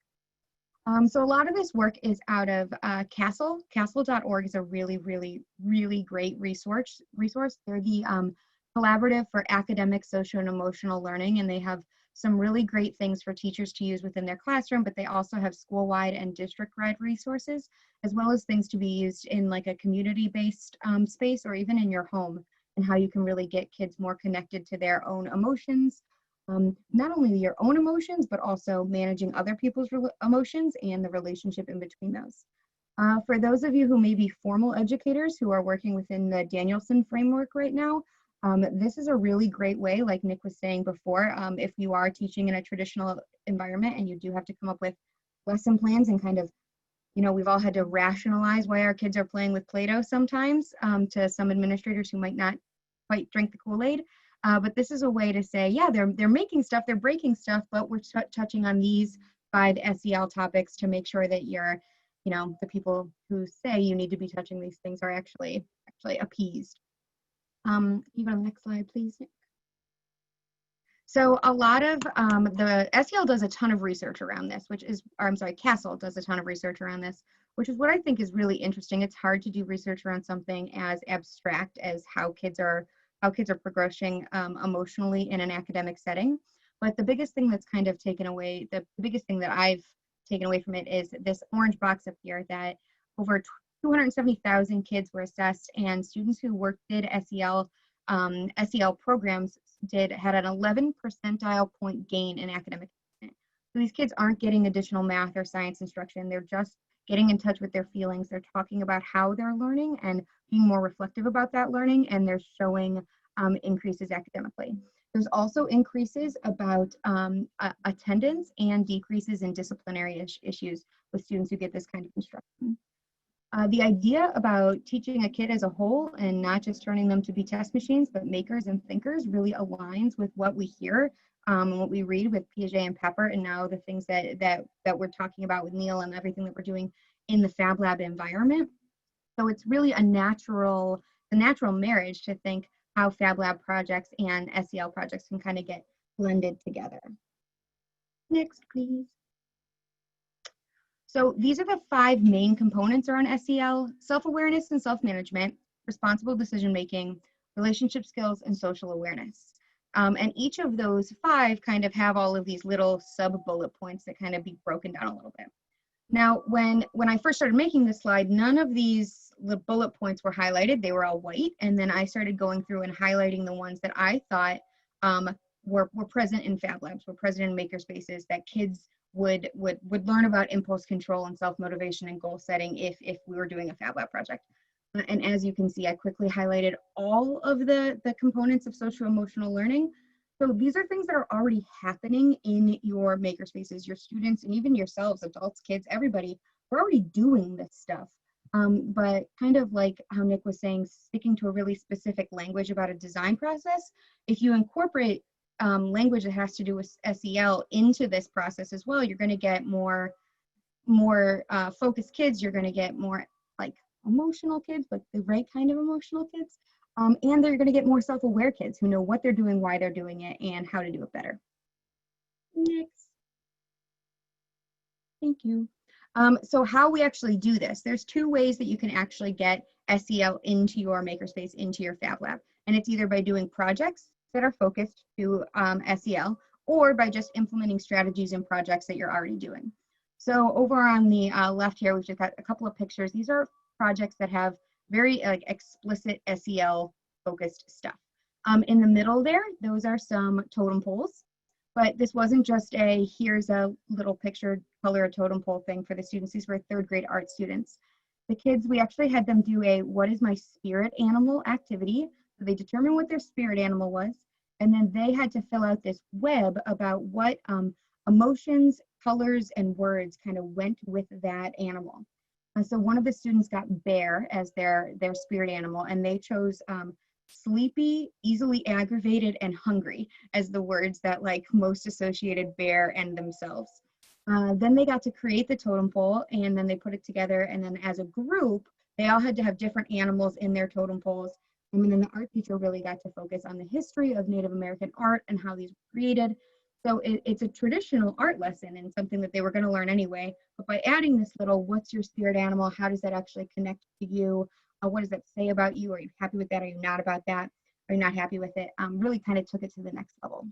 So a lot of this work is out of CASEL. CASEL.org is a really, really, really great resource. They're the collaborative for academic, social, and emotional learning, and they have some really great things for teachers to use within their classroom, but they also have school-wide and district-wide resources, as well as things to be used in like a community-based space or even in your home, and how you can really get kids more connected to their own emotions. Not only your own emotions, but also managing other people's emotions and the relationship in between those. For those of you who may be formal educators who are working within the Danielson framework right now, this is a really great way, like Nick was saying before, if you are teaching in a traditional environment and you do have to come up with lesson plans and kind of, we've all had to rationalize why our kids are playing with Play-Doh sometimes to some administrators who might not quite drink the Kool-Aid. But this is a way to say, yeah, they're making stuff, they're breaking stuff, but we're touching on these 5 SEL topics to make sure that you're, the people who say you need to be touching these things are actually appeased. Can you go to the next slide, please, Nick? So a lot of the SEL does a ton of research around this, CASEL does a ton of research around this, which is what I think is really interesting. It's hard to do research around something as abstract as how kids are progressing emotionally in an academic setting. But the biggest thing that's kind of taken away, the biggest thing that I've taken away from it is this orange box up here that over 270,000 kids were assessed, and students who did SEL programs had an 11 percentile point gain in academic achievement. So these kids aren't getting additional math or science instruction. They're just getting in touch with their feelings. They're talking about how they're learning and being more reflective about that learning, and they're showing increases academically. There's also increases about attendance and decreases in disciplinary issues with students who get this kind of instruction. The idea about teaching a kid as a whole and not just turning them to be test machines, but makers and thinkers really aligns with what we hear and what we read with Piaget and Pepper, and now the things that we're talking about with Neil and everything that we're doing in the Fab Lab environment. So it's really a natural marriage to think how Fab Lab projects and SEL projects can kind of get blended together. Next, please. So these are the 5 main components around SEL: self-awareness and self-management, responsible decision-making, relationship skills, and social awareness. And each of those 5 kind of have all of these little sub-bullet points that kind of be broken down a little bit. Now, when I first started making this slide, none of these bullet points were highlighted. They were all white. And then I started going through and highlighting the ones that I thought were present in Fab Labs, were present in Makerspaces, that kids would learn about impulse control and self-motivation and goal setting if we were doing a Fab Lab project. And as you can see, I quickly highlighted all of the components of social-emotional learning. So these are things that are already happening in your Makerspaces, your students, and even yourselves, adults, kids, everybody, we're already doing this stuff. But kind of like how Nick was saying, sticking to a really specific language about a design process, if you incorporate language that has to do with SEL into this process as well, you're going to get more focused kids. You're going to get more like emotional kids, but the right kind of emotional kids. And they're going to get more self-aware kids who know what they're doing, why they're doing it, and how to do it better. Next. Thank you. So how we actually do this, there's 2 ways that you can actually get SEL into your Makerspace, into your Fab Lab. And it's either by doing projects that are focused to SEL, or by just implementing strategies and projects that you're already doing. So over on the left here, we've just got a couple of pictures. These are projects that have very explicit SEL focused stuff. In the middle there, those are some totem poles. But this wasn't just a, here's a little picture, color a totem pole thing for the students. These were 3rd grade art students. The kids, we actually had them do a, what is my spirit animal activity. So they determined what their spirit animal was, and then they had to fill out this web about what emotions, colors, and words kind of went with that animal. And so one of the students got bear as their spirit animal, and they chose sleepy, easily aggravated, and hungry as the words that like most associated bear and themselves. Then they got to create the totem pole, and then they put it together, and then as a group, they all had to have different animals in their totem poles. And then the art teacher really got to focus on the history of Native American art and how these were created. So it's a traditional art lesson and something that they were going to learn anyway. But by adding this little, what's your spirit animal? How does that actually connect to you? What does that say about you? Are you happy with that? Are you not about that? Are you not happy with it? Really kind of took it to the next level.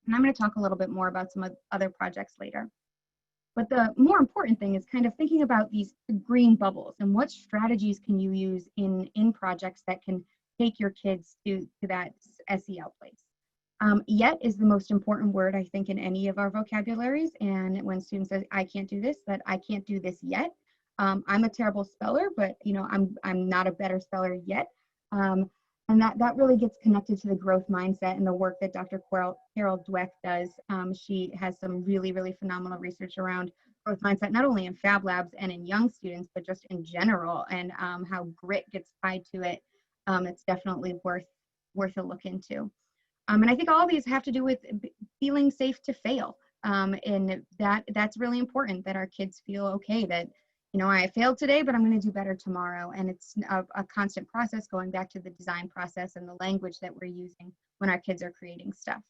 And I'm going to talk a little bit more about some other projects later. But the more important thing is kind of thinking about these green bubbles and what strategies can you use in projects that can take your kids to that SEL place. Yet is the most important word, I think, in any of our vocabularies. And when students say, I can't do this, that I can't do this yet. I'm a terrible speller, but I'm not a better speller yet. And that really gets connected to the growth mindset and the work that Dr. Carol Dweck does. She has some really, really phenomenal research around growth mindset, not only in Fab Labs and in young students, but just in general, and how grit gets tied to it. It's definitely worth a look into. And I think all these have to do with feeling safe to fail. And that's really important, that our kids feel okay that, I failed today, but I'm going to do better tomorrow. And it's a constant process, going back to the design process and the language that we're using when our kids are creating stuff.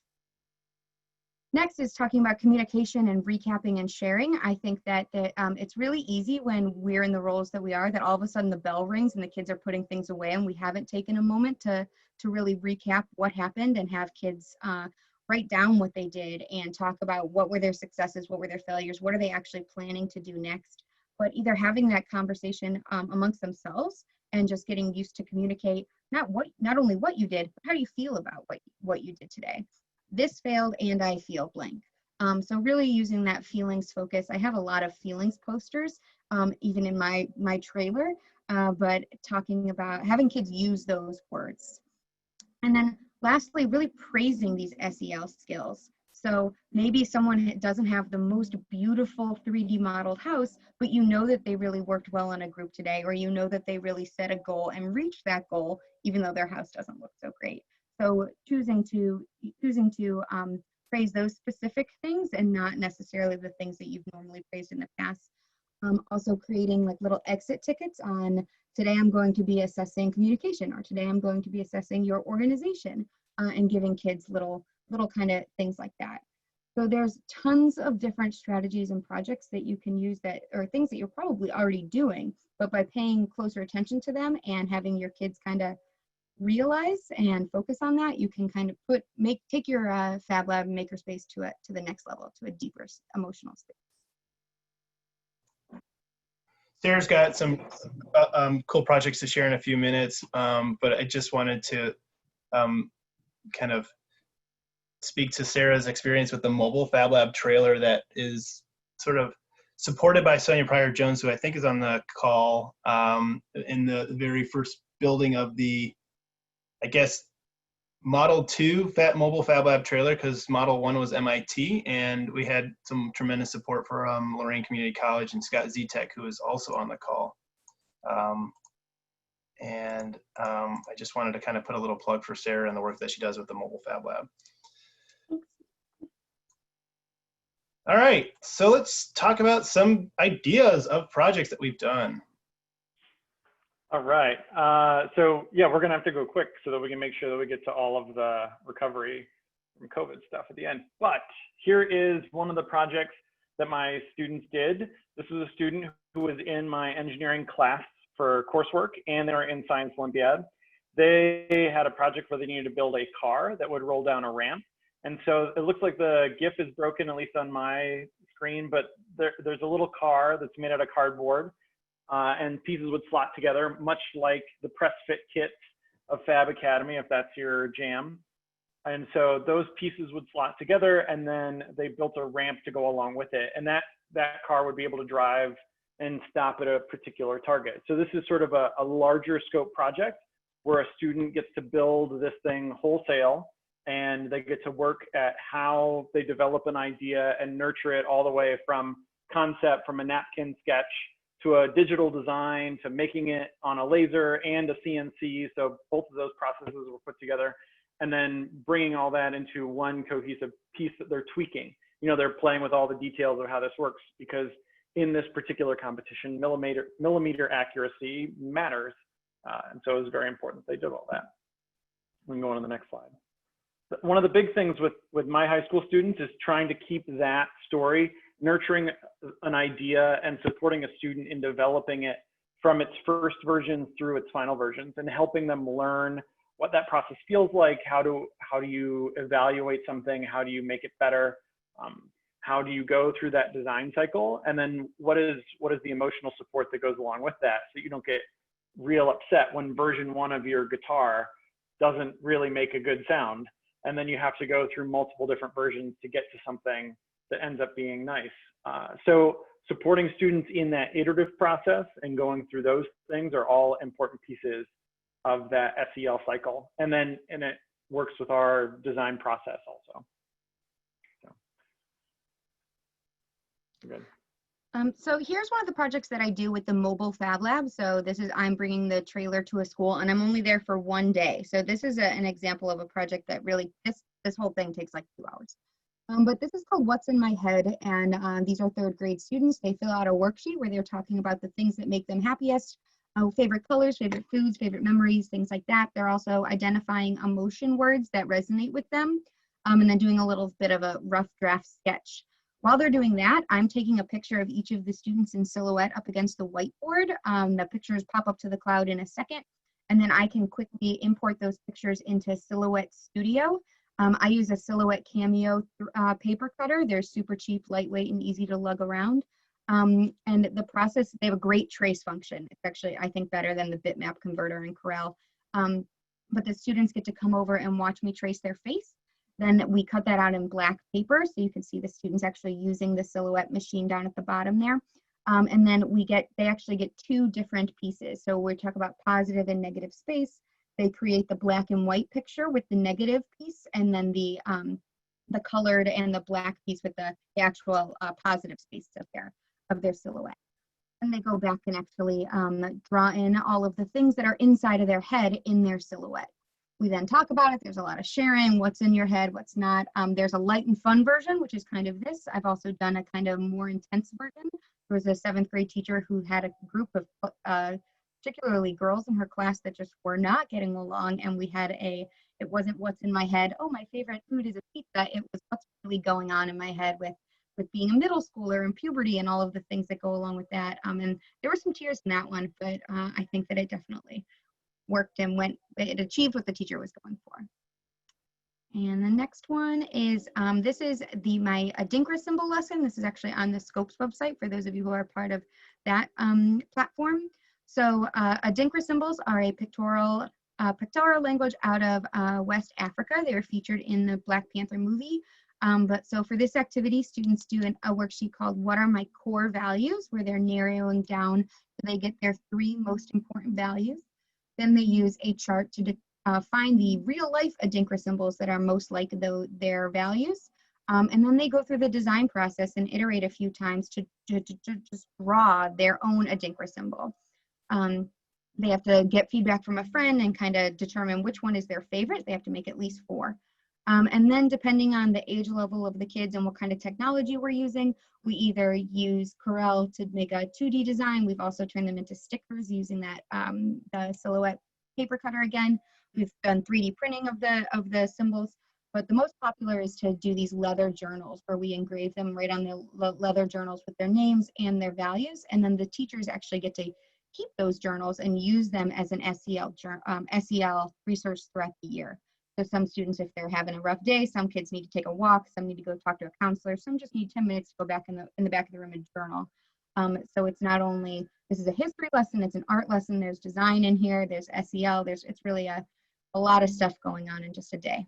Next is talking about communication and recapping and sharing. I think that it's really easy when we're in the roles that we are, that all of a sudden the bell rings and the kids are putting things away and we haven't taken a moment to really recap what happened and have kids write down what they did and talk about what were their successes, what were their failures, what are they actually planning to do next. But either having that conversation amongst themselves and just getting used to communicate not only what you did, but how do you feel about what you did today. This failed and I feel blank. So really using that feelings focus. I have a lot of feelings posters, even in my trailer, but talking about having kids use those words. And then lastly, really praising these SEL skills. So maybe someone doesn't have the most beautiful 3D modeled house, but you know that they really worked well in a group today, or you know that they really set a goal and reached that goal, even though their house doesn't look so great. So choosing to praise those specific things and not necessarily the things that you've normally praised in the past. Also creating like little exit tickets on, today I'm going to be assessing communication, or today I'm going to be assessing your organization, and giving kids little kind of things like that. So there's tons of different strategies and projects that you can use that, or things that you're probably already doing, but by paying closer attention to them and having your kids kind of realize and focus on that, you can kind of take your Fab Lab and Makerspace to the next level, to a deeper emotional space. Sarah's got some cool projects to share in a few minutes, but I just wanted to kind of speak to Sarah's experience with the mobile Fab Lab trailer that is sort of supported by Sonia Pryor-Jones, who I think is on the call, in the very first building of the, I guess, Model 2 mobile Fab Lab trailer, because Model 1 was MIT, and we had some tremendous support from Lorain Community College and Scott Zetek, who is also on the call. I just wanted to kind of put a little plug for Sarah and the work that she does with the mobile Fab Lab. All right, so let's talk about some ideas of projects that we've done. All right, so yeah, we're gonna have to go quick so that we can make sure that we get to all of the recovery from COVID stuff at the end. But here is one of the projects that my students did. This was a student who was in my engineering class for coursework, and they were in Science Olympiad. They had a project where they needed to build a car that would roll down a ramp. And so it looks like the GIF is broken, at least on my screen, but there's a little car that's made out of cardboard, and pieces would slot together, much like the press fit kit of Fab Academy, if that's your jam. And so those pieces would slot together, and then they built a ramp to go along with it. And that car would be able to drive and stop at a particular target. So this is sort of a larger scope project where a student gets to build this thing wholesale, and they get to work at how they develop an idea and nurture it all the way from concept, from a napkin sketch to a digital design, to making it on a laser and a CNC. So both of those processes were put together, and then bringing all that into one cohesive piece that they're tweaking. You know, they're playing with all the details of how this works, because in this particular competition, millimeter accuracy matters. And so it was very important they did all that. We can go on to the next slide. One of the big things with my high school students is trying to keep that story, nurturing an idea and supporting a student in developing it from its first version through its final versions, and helping them learn what that process feels like. How do you evaluate something? How do you make it better? How do you go through that design cycle? And then what is the emotional support that goes along with that, so you don't get real upset when version 1 of your guitar doesn't really make a good sound, and then you have to go through multiple different versions to get to something that ends up being nice. So supporting students in that iterative process and going through those things are all important pieces of that SEL cycle. And it works with our design process also. So, good. So here's one of the projects that I do with the mobile Fab Lab. So this is, I'm bringing the trailer to a school and I'm only there for 1 day. So this is an example of a project that really, this whole thing takes like 2 hours. But this is called What's in My Head, and these are 3rd grade students. They fill out a worksheet where they're talking about the things that make them happiest, favorite colors, favorite foods, favorite memories, things like that. They're also identifying emotion words that resonate with them, and then doing a little bit of a rough draft sketch. While they're doing that, I'm taking a picture of each of the students in silhouette up against the whiteboard. The pictures pop up to the cloud in a second, and then I can quickly import those pictures into Silhouette Studio. I use a Silhouette Cameo paper cutter. They're super cheap, lightweight, and easy to lug around. And the process, they have a great trace function. It's actually, I think, better than the bitmap converter in Corel. But the students get to come over and watch me trace their face. Then we cut that out in black paper, so you can see the students actually using the Silhouette machine down at the bottom there. And then they actually get 2 different pieces. So we talk about positive and negative space. They create the black and white picture with the negative piece, and then the colored and the black piece with the actual positive space of their silhouette. And they go back and actually draw in all of the things that are inside of their head in their silhouette. We then talk about it. There's a lot of sharing, what's in your head, what's not. There's a light and fun version, which is kind of this. I've also done a kind of more intense version. There was a 7th grade teacher who had a group of particularly girls in her class that just were not getting along, and we had it wasn't what's in my head, oh, my favorite food is a pizza. It was what's really going on in my head with being a middle schooler and puberty and all of the things that go along with that. And there were some tears in that one, but I think that it definitely worked and it achieved what the teacher was going for. And the next one is, this is my Adinkra symbol lesson. This is actually on the Scopes website for those of you who are part of that platform. So Adinkra symbols are a pictorial language out of West Africa. They were featured in the Black Panther movie. So for this activity, students do a worksheet called What Are My Core Values, where they're narrowing down so they get their 3 most important values. Then they use a chart to find the real life Adinkra symbols that are most like their values. And then they go through the design process and iterate a few times to just draw their own Adinkra symbol. They have to get feedback from a friend and kind of determine which one is their favorite. They have to make at least 4. And then depending on the age level of the kids and what kind of technology we're using, we either use Corel to make a 2D design. We've also turned them into stickers using that the Silhouette paper cutter again. We've done 3D printing of the symbols, but the most popular is to do these leather journals where we engrave them right on the leather journals with their names and their values. And then the teachers actually get to keep those journals and use them as an SEL resource throughout the year. So some students, if they're having a rough day, some kids need to take a walk, some need to go talk to a counselor, some just need 10 minutes to go back in the back of the room and journal. So it's not only, this is a history lesson, it's an art lesson, there's design in here, there's SEL, it's really a lot of stuff going on in just a day.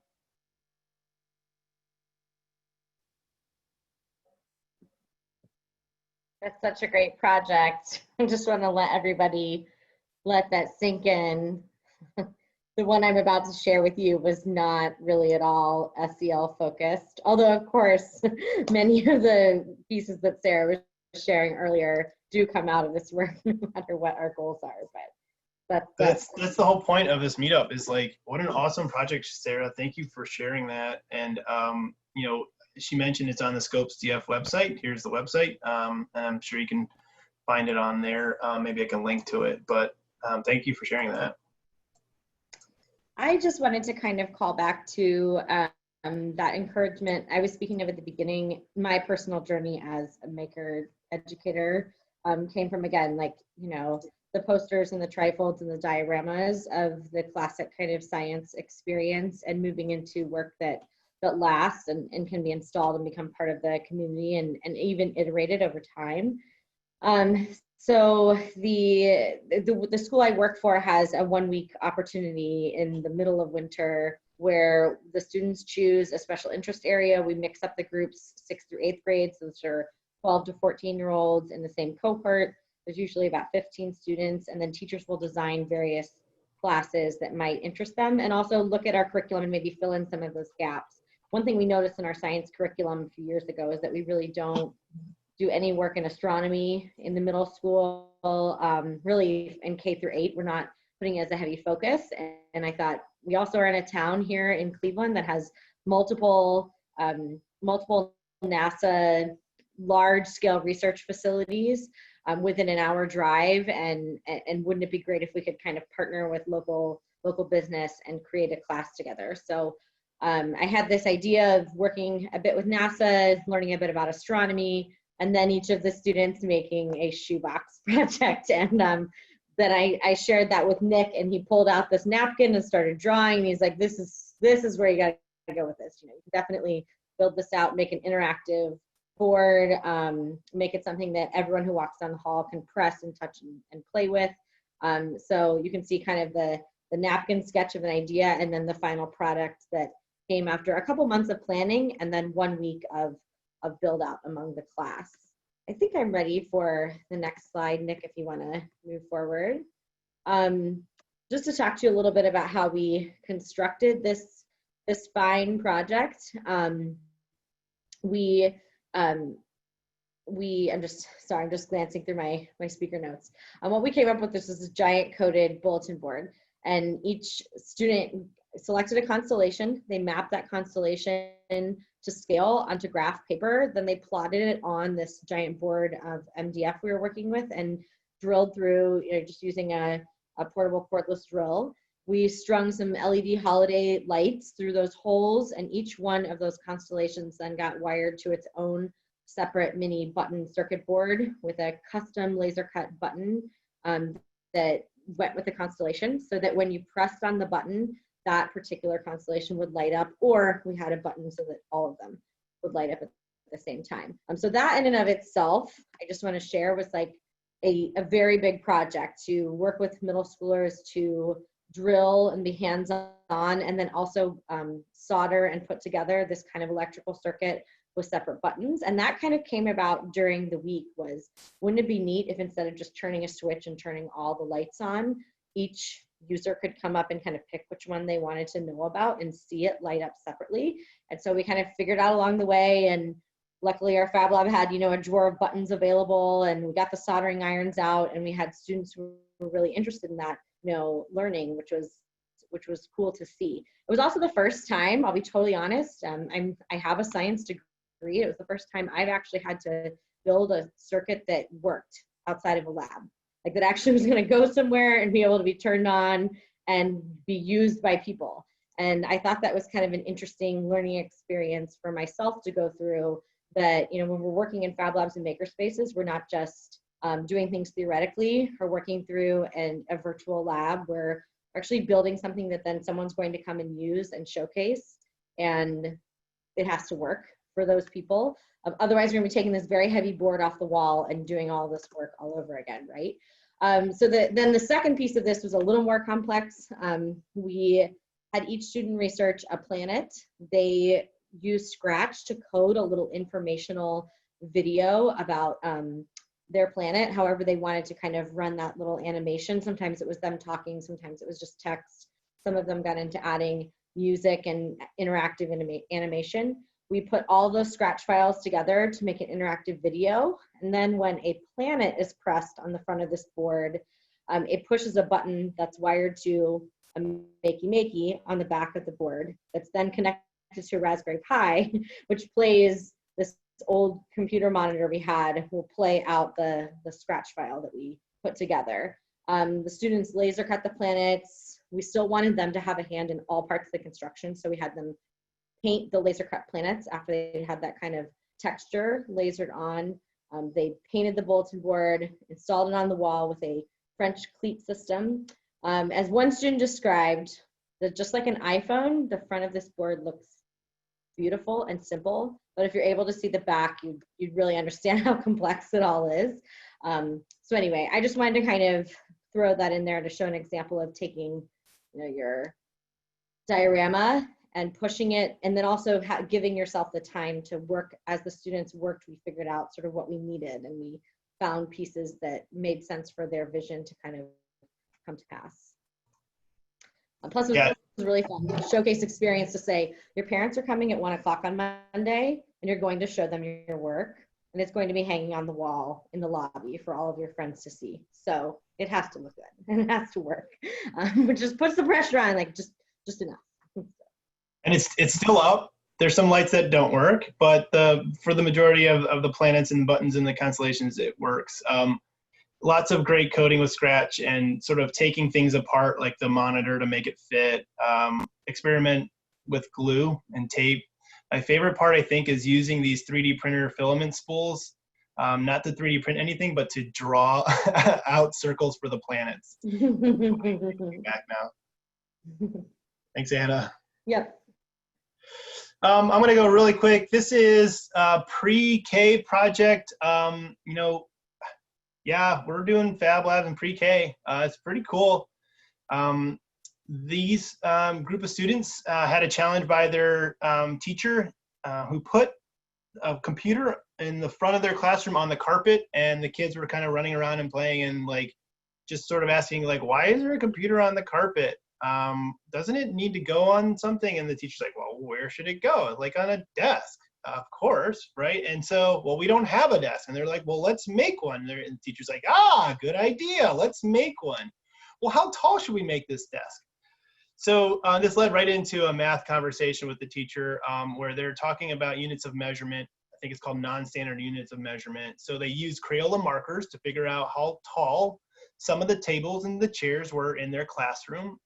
That's such a great project. I just want to let that sink in. The one I'm about to share with you was not really at all SEL focused, although of course many of the pieces that Sarah was sharing earlier do come out of this work no matter what our goals are. But that's the whole point of this meetup, is like, what an awesome project, Sarah. Thank you for sharing that. And you know, she mentioned it's on the Scopes DF website. Here's the website, and I'm sure you can find it on there. Maybe I can link to it, but thank you for sharing that. I just wanted to kind of call back to that encouragement I was speaking of at the beginning. My personal journey as a maker educator came from, again, like, you know, the posters and the trifolds and the dioramas of the classic kind of science experience, and moving into work that lasts and can be installed and become part of the community and even iterated over time. So the school I work for has a 1-week opportunity in the middle of winter where the students choose a special interest area. We mix up the groups 6th through 8th grade, so those are 12 to 14-year-olds in the same cohort. There's usually about 15 students, and then teachers will design various classes that might interest them, and also look at our curriculum and maybe fill in some of those gaps. One thing we noticed in our science curriculum a few years ago is that we really don't do any work in astronomy in the middle school. Really in K through 8, we're not putting it as a heavy focus. And I thought, we also are in a town here in Cleveland that has multiple NASA large-scale research facilities within an hour drive, and wouldn't it be great if we could kind of partner with local business and create a class together? So I had this idea of working a bit with NASA, learning a bit about astronomy, and then each of the students making a shoebox project. And then I shared that with Nick, and he pulled out this napkin and started drawing. And he's like, this is where you got to go with this. You know, you can definitely build this out, make an interactive board, make it something that everyone who walks down the hall can press and touch and play with. So you can see kind of the napkin sketch of an idea, and then the final product that came after a couple months of planning and then 1 week of build out among the class. I think I'm ready for the next slide, Nick, if you want to move forward. Just to talk to you a little bit about how we constructed this fine project. I'm just glancing through my speaker notes. What we came up with, this is a giant coded bulletin board, and each student selected a constellation. They mapped that constellation to scale onto graph paper. Then they plotted it on this giant board of MDF we were working with, and drilled through, you know, just using a portable cordless drill. We strung some LED holiday lights through those holes, and each one of those constellations then got wired to its own separate mini button circuit board with a custom laser cut button that went with the constellation, so that when you pressed on the button, that particular constellation would light up, or we had a button so that all of them would light up at the same time. So that in and of itself, I just want to share, was like a very big project to work with middle schoolers to drill and be hands-on, and then also solder and put together this kind of electrical circuit with separate buttons. And that kind of came about during the week. Was, wouldn't it be neat if instead of just turning a switch and turning all the lights on, each user could come up and kind of pick which one they wanted to know about and see it light up separately? And so we kind of figured out along the way, and luckily our Fab Lab had, you know, a drawer of buttons available, and we got the soldering irons out, and we had students who were really interested in that, you know, learning, which was cool to see. It was also the first time, I'll be totally honest, I have a science degree. It was the first time I've actually had to build a circuit that worked outside of a lab, like that actually was going to go somewhere and be able to be turned on and be used by people. And I thought that was kind of an interesting learning experience for myself to go through, that, you know, when we're working in Fab Labs and Makerspaces, we're not just doing things theoretically or working through a virtual lab. We're actually building something that then someone's going to come and use and showcase, and it has to work for those people. Otherwise, we're going to be taking this very heavy board off the wall and doing all this work all over again, right? So then the second piece of this was a little more complex. We had each student research a planet. They used Scratch to code a little informational video about their planet, however they wanted to kind of run that little animation. Sometimes it was them talking, sometimes it was just text. Some of them got into adding music and interactive animation. We put all those Scratch files together to make an interactive video. And then when a planet is pressed on the front of this board, it pushes a button that's wired to a makey on the back of the board, that's then connected to a Raspberry Pi, which plays this old computer monitor we had, will play out the Scratch file that we put together. The students laser cut the planets, we still wanted them to have a hand in all parts of the construction. So we had them paint the laser cut planets after they had that kind of texture lasered on. They painted the bulletin board, installed it on the wall with a French cleat system. As one student described, that just like an iPhone, the front of this board looks beautiful and simple, but if you're able to see the back, you'd really understand how complex it all is. So anyway, I just wanted to kind of throw that in there to show an example of taking, your diorama and pushing it, and then also giving yourself the time to work. As the students worked, we figured out sort of what we needed, and we found pieces that made sense for their vision to kind of come to pass. Plus, it was really fun, a showcase experience to say, your parents are coming at 1 o'clock on Monday, and you're going to show them your work, and it's going to be hanging on the wall in the lobby for all of your friends to see. So it has to look good, and it has to work. Which just puts the pressure on, like just enough. And it's still up. There's some lights that don't work, but for the majority of the planets and buttons in the constellations, it works. Lots of great coding with Scratch and sort of taking things apart, like the monitor to make it fit. Experiment with glue and tape. My favorite part, I think, is using these 3D printer filament spools, not to 3D print anything, but to draw out circles for the planets. Back now. Thanks, Anna. Yep. I'm going to go really quick. This is a pre-K project. Yeah, we're doing Fab Labs in pre-K. It's pretty cool. These group of students had a challenge by their teacher who put a computer in the front of their classroom on the carpet, and the kids were kind of running around and playing and like just sort of asking like, why is there a computer on the carpet? Doesn't it need to go on something? And the teacher's like, well, where should it go? Like on a desk. Of course, right? And so, well, we don't have a desk. And they're like, well, let's make one. And the teacher's like, good idea. Let's make one. Well, how tall should we make this desk? So this led right into a math conversation with the teacher where they're talking about units of measurement. I think it's called non-standard units of measurement. So they used Crayola markers to figure out how tall some of the tables and the chairs were in their classroom.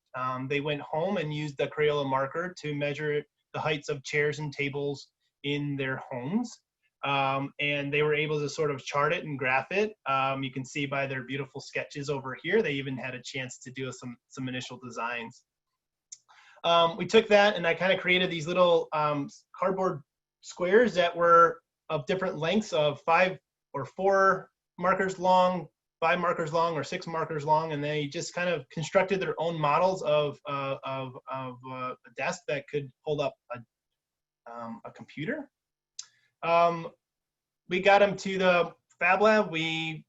They went home and used the Crayola marker to measure the heights of chairs and tables in their homes, and they were able to sort of chart it and graph it. You can see by their beautiful sketches over here, they even had a chance to do some initial designs. We took that and I kind of created these little cardboard squares that were of different lengths of 5 or 4 markers long, 5 markers long, or 6 markers long, and they just kind of constructed their own models of a desk that could hold up a computer. We got them to the Fab Lab. We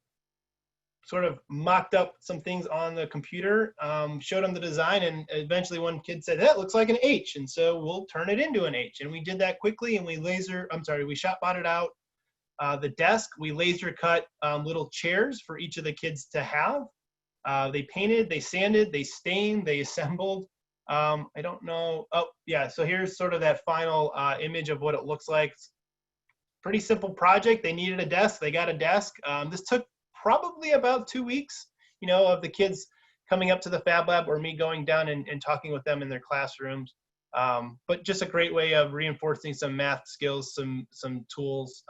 sort of mocked up some things on the computer, showed them the design, and eventually one kid said, hey, it looks like an H, and so we'll turn it into an H. And we did that quickly, and we shot botted out the desk. We laser cut little chairs for each of the kids to have. They painted, they sanded, they stained, they assembled. I don't know. Oh, yeah. So here's sort of that final image of what it looks like. Pretty simple project. They needed a desk. They got a desk. This took probably about 2 weeks, of the kids coming up to the Fab Lab or me going down and talking with them in their classrooms. But just a great way of reinforcing some math skills, some tools,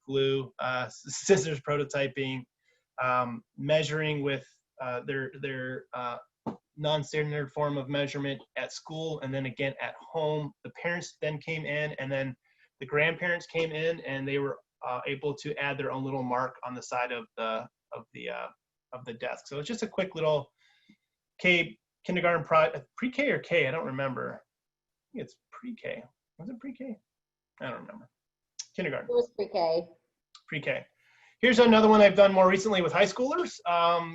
glue, scissors prototyping, measuring with their non-standard form of measurement at school, and then again at home. The parents then came in, and then the grandparents came in, and they were able to add their own little mark on the side of the desk. So it's just a quick little kindergarten pre-K or K, I don't remember. I think it's pre-K. Was it pre-K? I don't remember. Kindergarten. It was pre-K. Pre-K. Here's another one I've done more recently with high schoolers.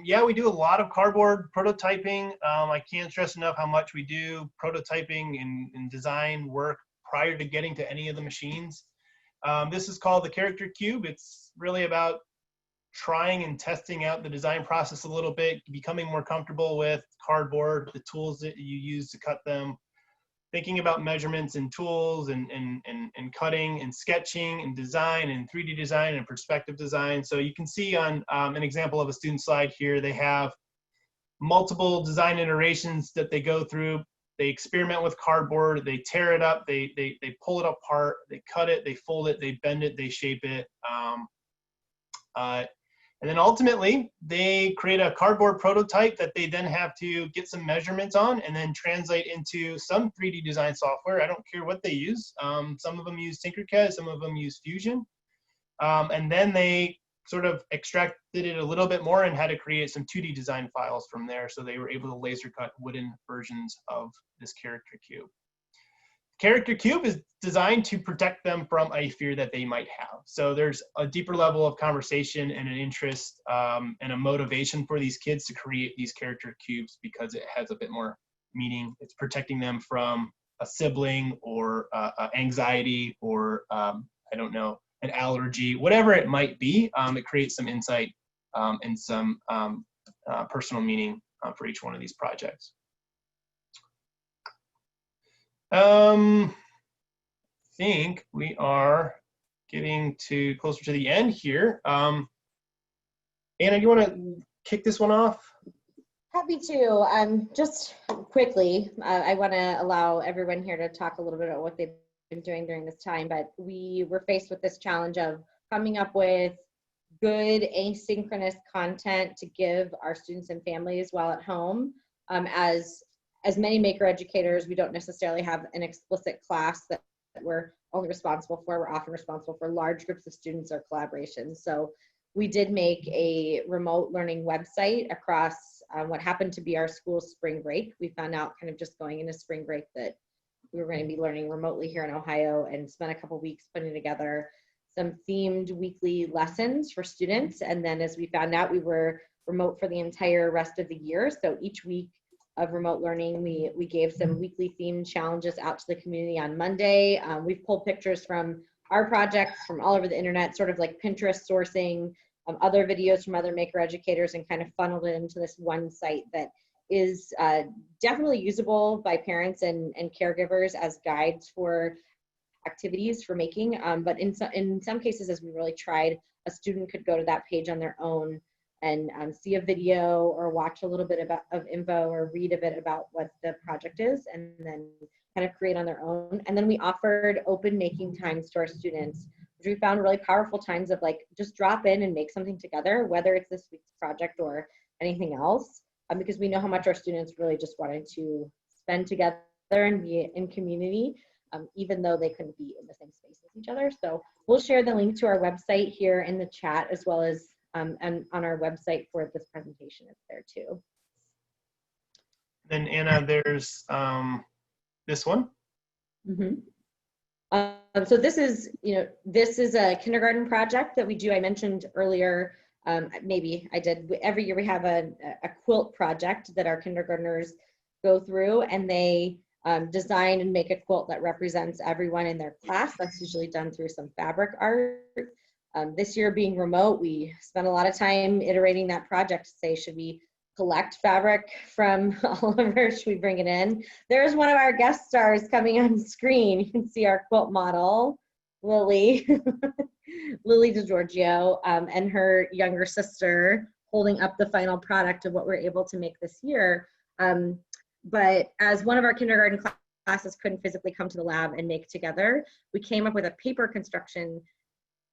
Yeah, we do a lot of cardboard prototyping. I can't stress enough how much we do prototyping and design work prior to getting to any of the machines. This is called the character cube. It's really about trying and testing out the design process a little bit, becoming more comfortable with cardboard, the tools that you use to cut them, thinking about measurements and tools and cutting and sketching and design and 3D design and perspective design. So you can see on an example of a student slide here, they have multiple design iterations that they go through. They experiment with cardboard, they tear it up, they pull it apart, they cut it, they fold it, they bend it, they shape it. And then ultimately, they create a cardboard prototype that they then have to get some measurements on and then translate into some 3D design software. I don't care what they use. Some of them use Tinkercad, some of them use Fusion. And then they sort of extracted it a little bit more and had to create some 2D design files from there. So they were able to laser cut wooden versions of this character cube. Character cube is designed to protect them from a fear that they might have. So there's a deeper level of conversation and an interest and a motivation for these kids to create these character cubes because it has a bit more meaning. It's protecting them from a sibling or anxiety or I don't know, an allergy, whatever it might be. It creates some insight and some personal meaning for each one of these projects. I think we are getting closer to the end here. Anna, do you want to kick this one off? Happy to. Just quickly, I want to allow everyone here to talk a little bit about what they've been doing during this time, but we were faced with this challenge of coming up with good asynchronous content to give our students and families while at home. As many maker educators, we don't necessarily have an explicit class that we're only responsible for. We're often responsible for large groups of students or collaborations. So we did make a remote learning website across what happened to be our school's spring break. We found out kind of just going into spring break that we were going to be learning remotely here in Ohio, and spent a couple weeks putting together some themed weekly lessons for students. And then as we found out, we were remote for the entire rest of the year. So each week of remote learning, we gave some weekly themed challenges out to the community on Monday. We've pulled pictures from our projects from all over the internet, sort of like Pinterest sourcing, other videos from other maker educators, and kind of funneled it into this one site that is definitely usable by parents and caregivers as guides for activities for making. But in some cases, as we really tried, a student could go to that page on their own and see a video or watch a little bit of info or read a bit about what the project is, and then kind of create on their own. And then we offered open making times to our students, which we found really powerful times of like, just drop in and make something together, whether it's this week's project or anything else, because we know how much our students really just wanted to spend together and be in community, even though they couldn't be in the same space as each other. So we'll share the link to our website here in the chat, as well as and on our website for this presentation. It's there too. Then Anna, there's this one. So this is, this is a kindergarten project that we do. I mentioned earlier, maybe I did. Every year we have a quilt project that our kindergartners go through, and they design and make a quilt that represents everyone in their class. That's usually done through some fabric art. This year being remote, we spent a lot of time iterating that project to say, should we collect fabric from all over, should we bring it in? There's one of our guest stars coming on screen. You can see our quilt model, Lily, Lily DiGiorgio, and her younger sister holding up the final product of what we're able to make this year. But as one of our kindergarten classes couldn't physically come to the lab and make together, we came up with a paper construction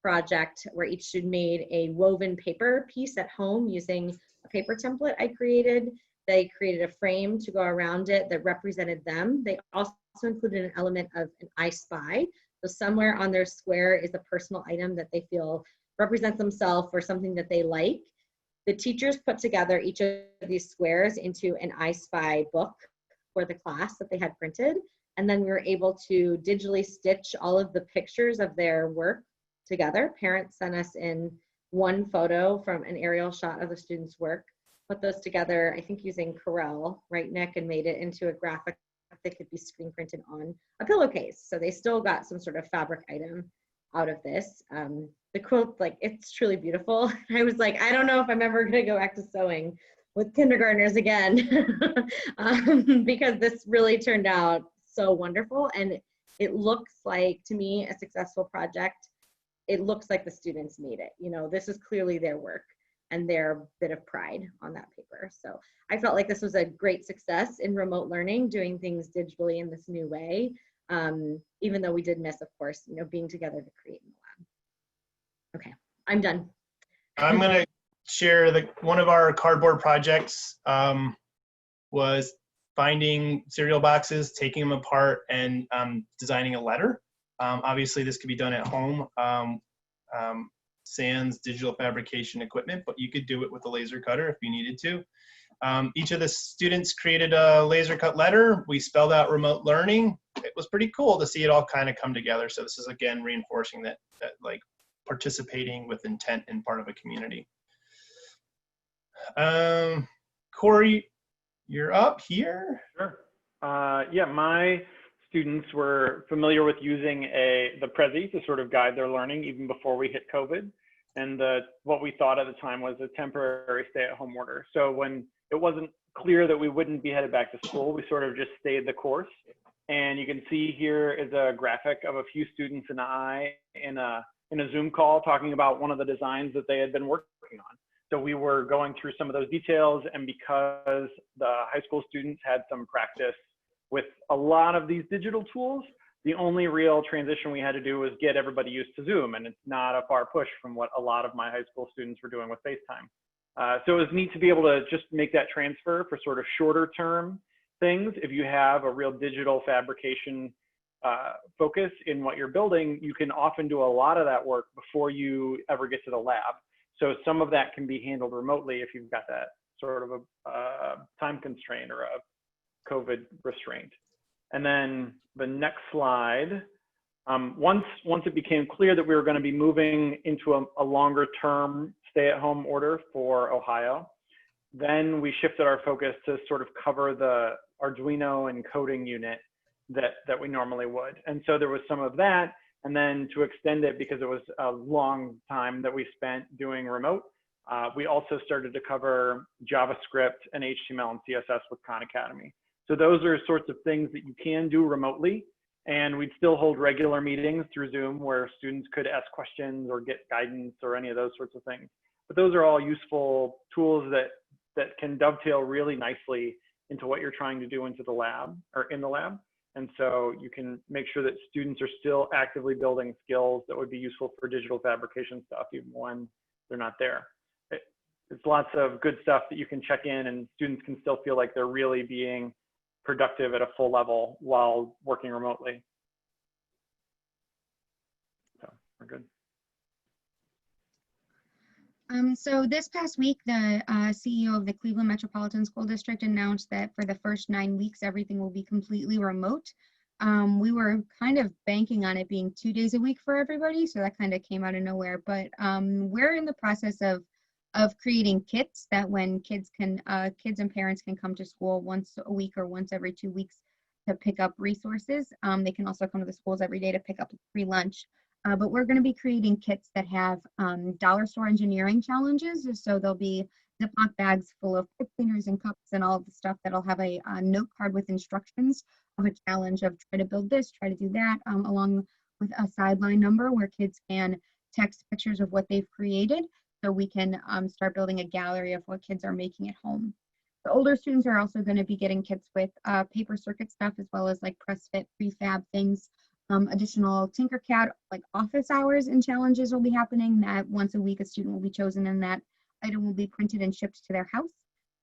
project where each student made a woven paper piece at home using a paper template I created. They created a frame to go around it that represented them. They also included an element of an I Spy. So somewhere on their square is a personal item that they feel represents themselves or something that they like. The teachers put together each of these squares into an I Spy book for the class that they had printed. And then we were able to digitally stitch all of the pictures of their work together. Parents sent us in one photo from an aerial shot of the student's work, put those together, I think using Corel, right, Nick, and made it into a graphic that could be screen printed on a pillowcase. So they still got some sort of fabric item out of this. The quilt, like, it's truly beautiful. I was like, I don't know if I'm ever gonna go back to sewing with kindergartners again, because this really turned out so wonderful. And it looks like, to me, a successful project. It looks like the students made it. This is clearly their work. and their bit of pride on that paper. So I felt like this was a great success in remote learning, doing things digitally in this new way, even though we did miss, of course, being together to create in the lab. Okay, I'm done. I'm going to share one of our cardboard projects was finding cereal boxes, taking them apart, and designing a letter. Obviously, this could be done at home, sans digital fabrication equipment, but you could do it with a laser cutter if you needed to. Each of the students created a laser cut letter. We spelled out remote learning. It was pretty cool to see it all kind of come together. So this is, again, reinforcing that like participating with intent in part of a community. Corey, you're up here. Sure. Yeah, my students were familiar with using the Prezi to sort of guide their learning even before we hit COVID. And what we thought at the time was a temporary stay-at-home order. So when it wasn't clear that we wouldn't be headed back to school, we sort of just stayed the course. And you can see here is a graphic of a few students and I in a Zoom call talking about one of the designs that they had been working on. So we were going through some of those details, and because the high school students had some practice with a lot of these digital tools, the only real transition we had to do was get everybody used to Zoom, and it's not a far push from what a lot of my high school students were doing with FaceTime. So it was neat to be able to just make that transfer for sort of shorter term things. If you have a real digital fabrication focus in what you're building, you can often do a lot of that work before you ever get to the lab. So some of that can be handled remotely if you've got that sort of a time constraint or a COVID restraint. And then the next slide, once it became clear that we were going to be moving into a longer term stay-at-home order for Ohio, then we shifted our focus to sort of cover the Arduino and coding unit that we normally would. And so there was some of that. And then to extend it, because it was a long time that we spent doing remote, we also started to cover JavaScript and HTML and CSS with Khan Academy. So those are sorts of things that you can do remotely, and we'd still hold regular meetings through Zoom where students could ask questions or get guidance or any of those sorts of things. But those are all useful tools that can dovetail really nicely into what you're trying to do into the lab or in the lab. And so you can make sure that students are still actively building skills that would be useful for digital fabrication stuff, even when they're not there. It's lots of good stuff that you can check in, and students can still feel like they're really being productive at a full level while working remotely. So we're good. So this past week, the CEO of the Cleveland Metropolitan School District announced that for the first 9 weeks, everything will be completely remote. We were kind of banking on it being 2 days a week for everybody, so that kind of came out of nowhere. But we're in the process of creating kits that when kids and parents can come to school once a week or once every 2 weeks to pick up resources. They can also come to the schools every day to pick up free lunch. But we're going to be creating kits that have dollar store engineering challenges. So there'll be Ziploc bags full of pipe cleaners and cups and all of the stuff that'll have a note card with instructions of a challenge of try to build this, try to do that, along with a sideline number where kids can text pictures of what they've created, so we can start building a gallery of what kids are making at home. The older students are also going to be getting kits with paper circuit stuff, as well as like press fit prefab things. Additional Tinkercad like office hours and challenges will be happening, that once a week a student will be chosen and that item will be printed and shipped to their house.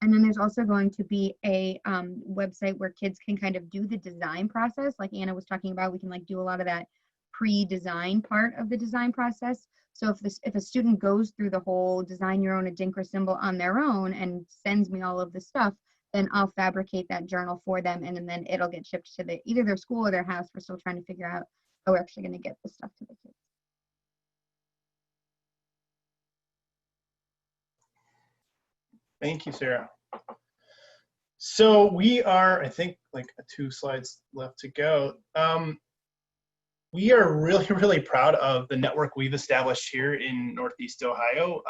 And then there's also going to be a website where kids can kind of do the design process. Like Anna was talking about, we can like do a lot of that pre-design part of the design process. So if a student goes through the whole design your own Adinkra symbol on their own and sends me all of the stuff, then I'll fabricate that journal for them, and then it'll get shipped to either their school or their house. We're still trying to figure out how we're actually going to get this stuff to the kids. Thank you, Sarah. So we are, I think, like 2 slides left to go. We are really, really proud of the network we've established here in Northeast Ohio.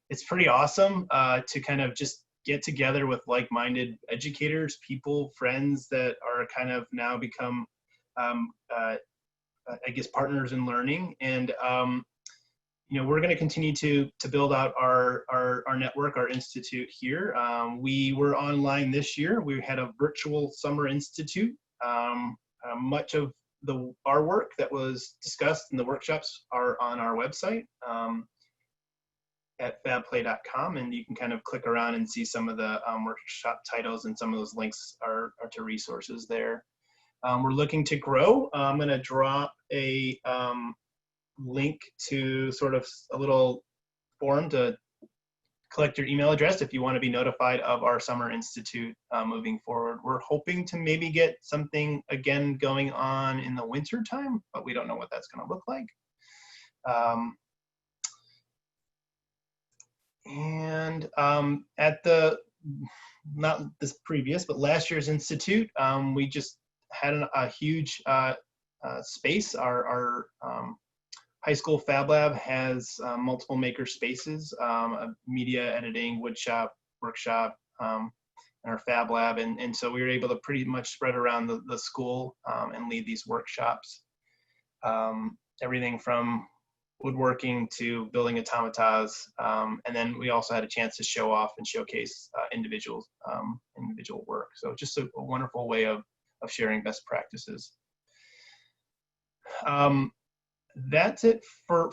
It's pretty awesome to kind of just get together with like-minded educators, people, friends that are kind of now become, I guess, partners in learning. And we're going to continue to build out our network, our institute here. We were online this year. We had a virtual summer institute. Much of our work that was discussed in the workshops are on our website at fabplay.com, and you can kind of click around and see some of the workshop titles, and some of those links are to resources there. We're looking to grow. I'm going to drop a link to sort of a little form to collect your email address if you want to be notified of our Summer Institute moving forward. We're hoping to maybe get something again going on in the winter time, but we don't know what that's going to look like. At the, not this previous, but last year's Institute, we just had a huge space. Our high school Fab Lab has multiple Makerspaces, a media editing, woodshop, workshop, and our Fab Lab. And so we were able to pretty much spread around the school and lead these workshops. Everything from woodworking to building automatas. And then we also had a chance to show off and showcase individual work. So just a wonderful way of sharing best practices. That's it for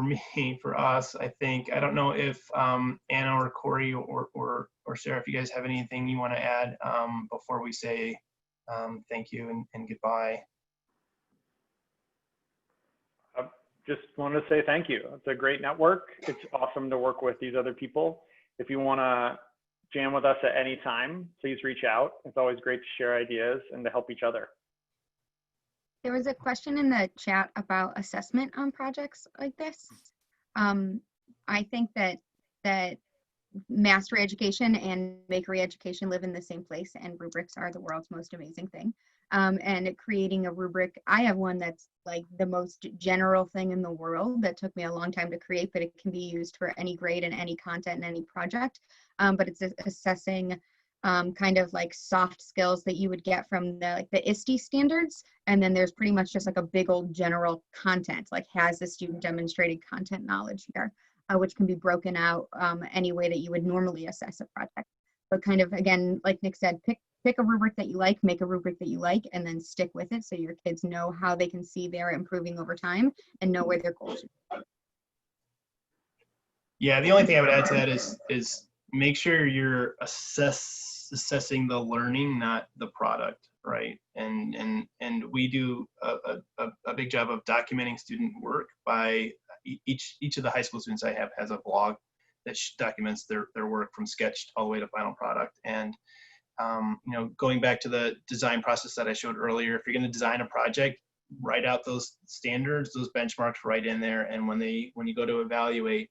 me, for us, I think. I don't know if Anna or Corey or Sarah, if you guys have anything you want to add before we say thank you and goodbye. I just want to say thank you. It's a great network. It's awesome to work with these other people. If you want to jam with us at any time, please reach out. It's always great to share ideas and to help each other. There was a question in the chat about assessment on projects like this. I think that mastery education and makery education live in the same place, and rubrics are the world's most amazing thing. And creating a rubric, I have one that's like the most general thing in the world that took me a long time to create, but it can be used for any grade and any content and any project. But it's assessing kind of like soft skills that you would get from the ISTE standards. And then there's pretty much just like a big old general content, like has the student demonstrated content knowledge here, which can be broken out any way that you would normally assess a project. But kind of, again, like Nick said, pick a rubric that you like, make a rubric that you like, and then stick with it so your kids know how they can see they're improving over time and know where their goals are. Yeah, the only thing I would add to that is make sure you're assessing the learning, not the product, right? And we do a big job of documenting student work by each of the high school students I have has a blog that documents their work from sketch all the way to final product. And going back to the design process that I showed earlier, if you're going to design a project, write out those standards, those benchmarks right in there. And when you go to evaluate,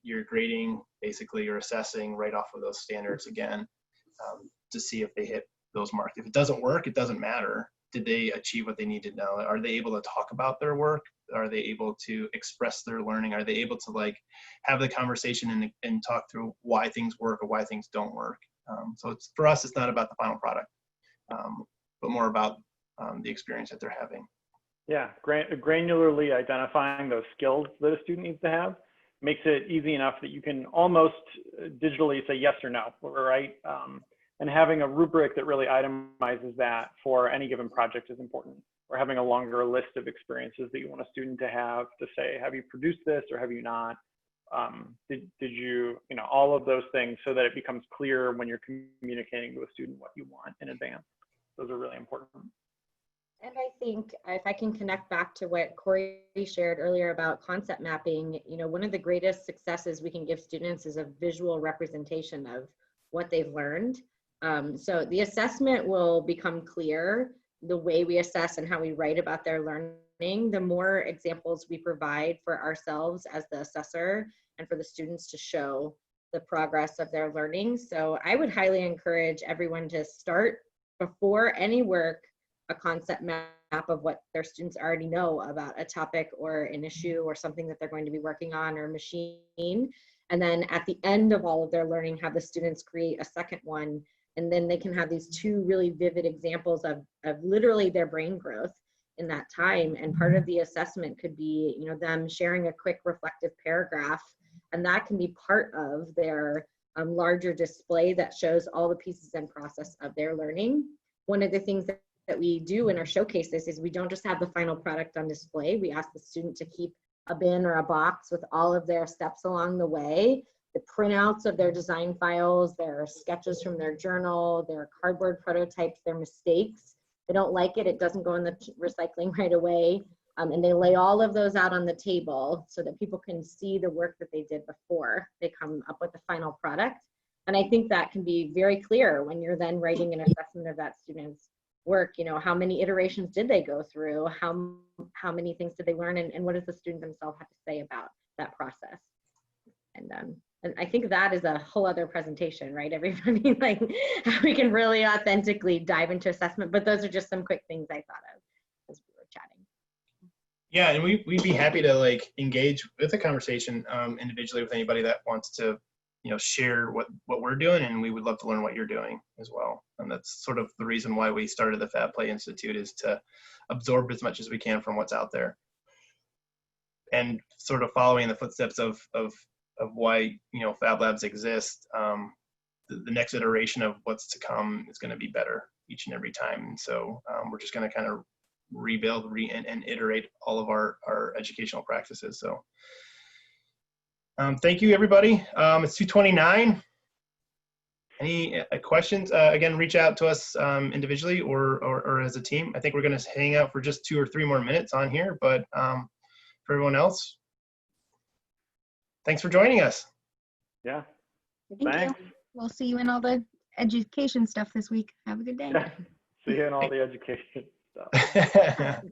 you're grading, basically you're assessing right off of those standards again to see if they hit those marks. If it doesn't work, it doesn't matter. Did they achieve what they need to know? Are they able to talk about their work? Are they able to express their learning? Are they able to like have the conversation and talk through why things work or why things don't work? So for us, it's not about the final product, but more about the experience that they're having. Yeah, granularly identifying those skills that a student needs to have makes it easy enough that you can almost digitally say yes or no, right? And having a rubric that really itemizes that for any given project is important. Or having a longer list of experiences that you want a student to have to say, have you produced this or have you not? Did you, all of those things so that it becomes clear when you're communicating to a student what you want in advance. Those are really important. And I think if I can connect back to what Corey shared earlier about concept mapping, one of the greatest successes we can give students is a visual representation of what they've learned. So the assessment will become clear, the way we assess and how we write about their learning, the more examples we provide for ourselves as the assessor and for the students to show the progress of their learning. So I would highly encourage everyone to start before any work a concept map of what their students already know about a topic or an issue or something that they're going to be working on or machine. And then at the end of all of their learning, have the students create a second one. And then they can have these two really vivid examples of literally their brain growth in that time. And part of the assessment could be, you know, them sharing a quick reflective paragraph, and that can be part of their larger display that shows all the pieces and process of their learning. One of the things that we do in our showcases is we don't just have the final product on display. We ask the student to keep a bin or a box with all of their steps along the way, the printouts of their design files, their sketches from their journal, their cardboard prototypes, their mistakes. They don't like it, it doesn't go in the recycling right away. And they lay all of those out on the table so that people can see the work that they did before they come up with the final product. And I think that can be very clear when you're then writing an assessment of that student's work. You know, how many iterations did they go through? How many things did they learn? And what does the student themselves have to say about that process? And I think that is a whole other presentation, right? Everybody, like, how we can really authentically dive into assessment. But those are just some quick things I thought of as we were chatting. Yeah, and we'd be happy to like engage with the conversation individually with anybody that wants to, you know, share what we're doing, and we would love to learn what you're doing as well. And that's sort of the reason why we started the Fab Play Institute, is to absorb as much as we can from what's out there, and sort of following the footsteps of why, you know, Fab Labs exist. The next iteration of what's to come is going to be better each and every time. And so we're just going to kind of rebuild, and iterate all of our educational practices. So thank you, everybody. It's 2:29. Any questions? Again, reach out to us individually or as a team. I think we're going to hang out for just 2 or 3 more minutes on here, but for everyone else, thanks for joining us. Yeah. Thank Thanks. you. We'll see you in all the education stuff this week. Have a good day. Yeah. See you in all the education stuff.